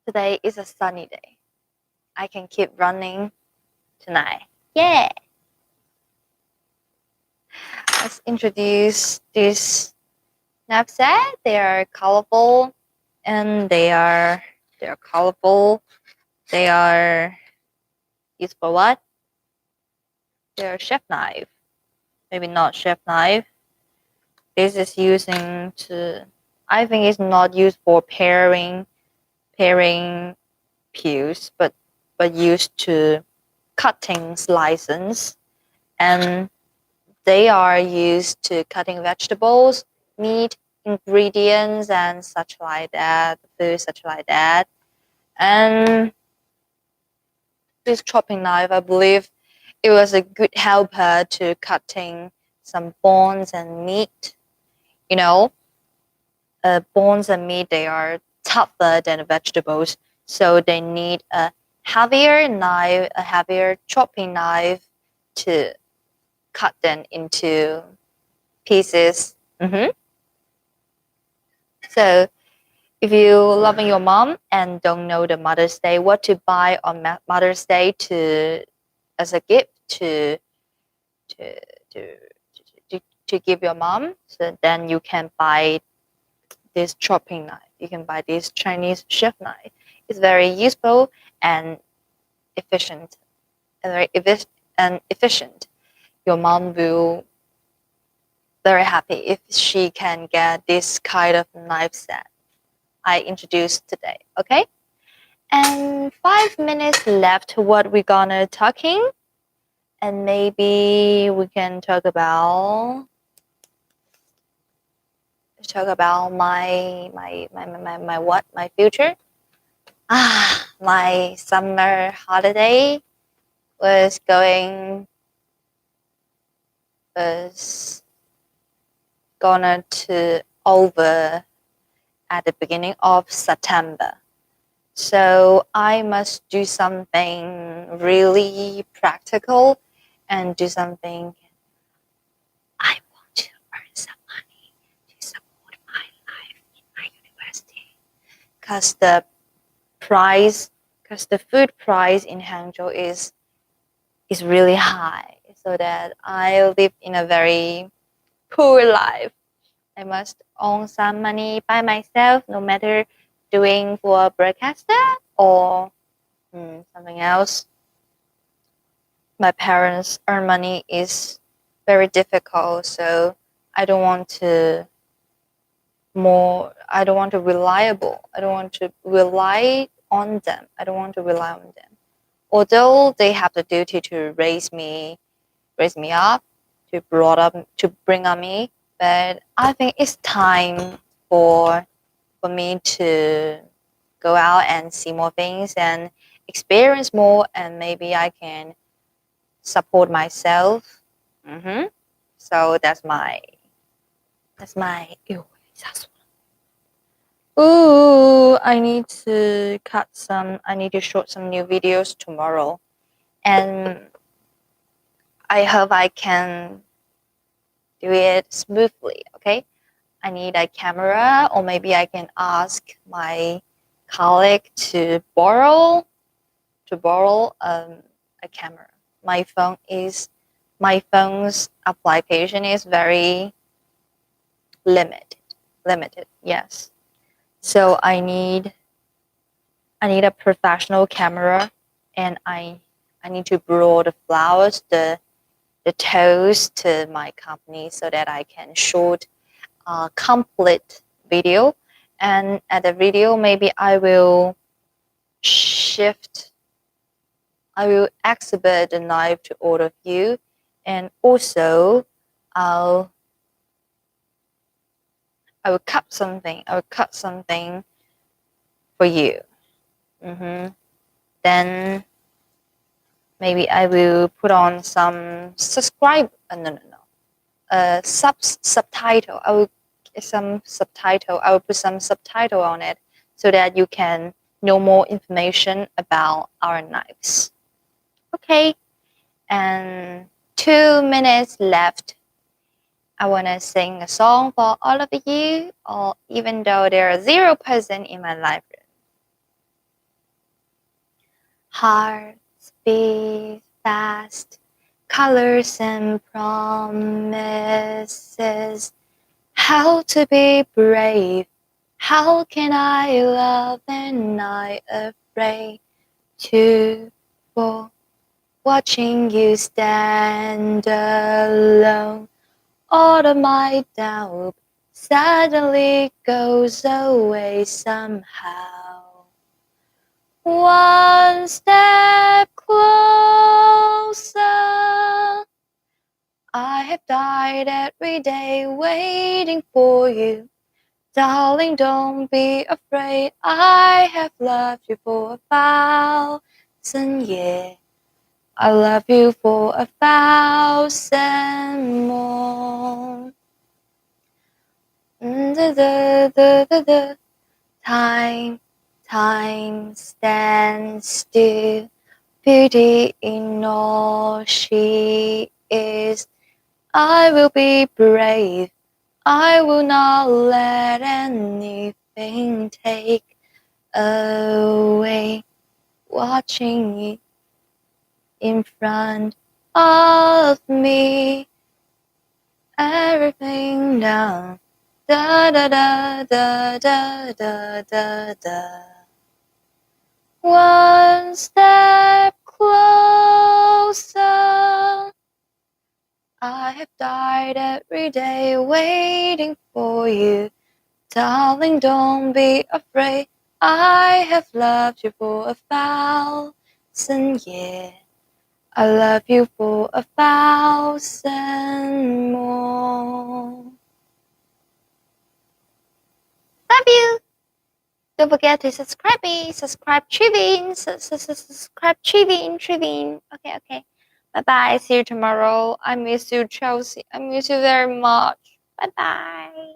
Today is a sunny day. I can keep running tonight. Yeah. Let's introduce this knapsack. They are colorful and they are colorful. They are used for what? They are chef knife. Maybe not chef knife. This is using to. I think it's not used for paring peels, but used to cutting slices, and they are used to cutting vegetables, meat, ingredients, and such like that, food such like that. And this chopping knife, I believe, it was a good helper to cutting some bones and meat. You know, bones and meat, they are tougher than vegetables, so they need a heavier knife, a heavier chopping knife to cut them into pieces. So if you loving your mom and don't know the Mother's Day, what to buy on Mother's Day to as a gift to to to give your mom, so then you can buy this chopping knife. You can buy this Chinese chef knife. It's very useful and efficient, and very efficient. Your mom will very happy if she can get this kind of knife set I introduced today. Okay, and 5 minutes left. What we gonna talking? And maybe we can talk about my what, my future. My summer holiday was going was gonna to over at the beginning of September. So I must do something really practical and do something. I want to earn some money to support my life in my university. Because the food price in Hangzhou is is really high, so that I live in a very poor life. I must earn some money by myself, no matter doing for a broadcaster or something else. My parents earn money is very difficult, so I don't want to I don't want to reliable. I don't want to rely on them. I don't want to rely on them. Although they have the duty to raise me up, to bring up me, but I think it's time for me to go out and see more things and experience more, and maybe I can support myself. hmm So that's my. Ew, ooh, I need to cut some. I need to shoot some new videos tomorrow, and I hope I can do it smoothly. Okay, I need a camera, or maybe I can ask my colleague to borrow a camera. My phone is my phone's application is very limited. Limited, yes. So I need a professional camera, and I need to borrow the flowers, the toes to my company, so that I can shoot a complete video. And at the video, maybe shift I will exhibit the knife to all of you, and also I'll I will cut something. I will cut something for you. Then maybe I will put on some subscribe. No, no, no. Subtitle. I will some subtitle. I will put some subtitle on it so that you can know more information about our knives. Okay, and 2 minutes left. I want to sing a song for all of you, or even though there are 0% in my life. Hearts beat fast, colors and promises. How to be brave? How can I love and not afraid to fall? Watching you stand alone, all of my doubt suddenly goes away somehow. One step closer. I have died every day waiting for you. Darling, don't be afraid. I have loved you for 1,000 years. I love you for 1,000 more. Time, time stands still. Beauty in all she is. I will be brave. I will not let anything take away. Watching it in front of me, everything down. Da da da da da da da da. One step closer. I have died every day waiting for you. Darling, don't be afraid. I have loved you for 1,000 years. I love you for 1,000 more. Love you. Don't forget to subscribe me. Subscribe Trivin. Subscribe Trivin. Okay, okay. Bye bye. See you tomorrow. I miss you, Chelsea. I miss you very much. Bye bye.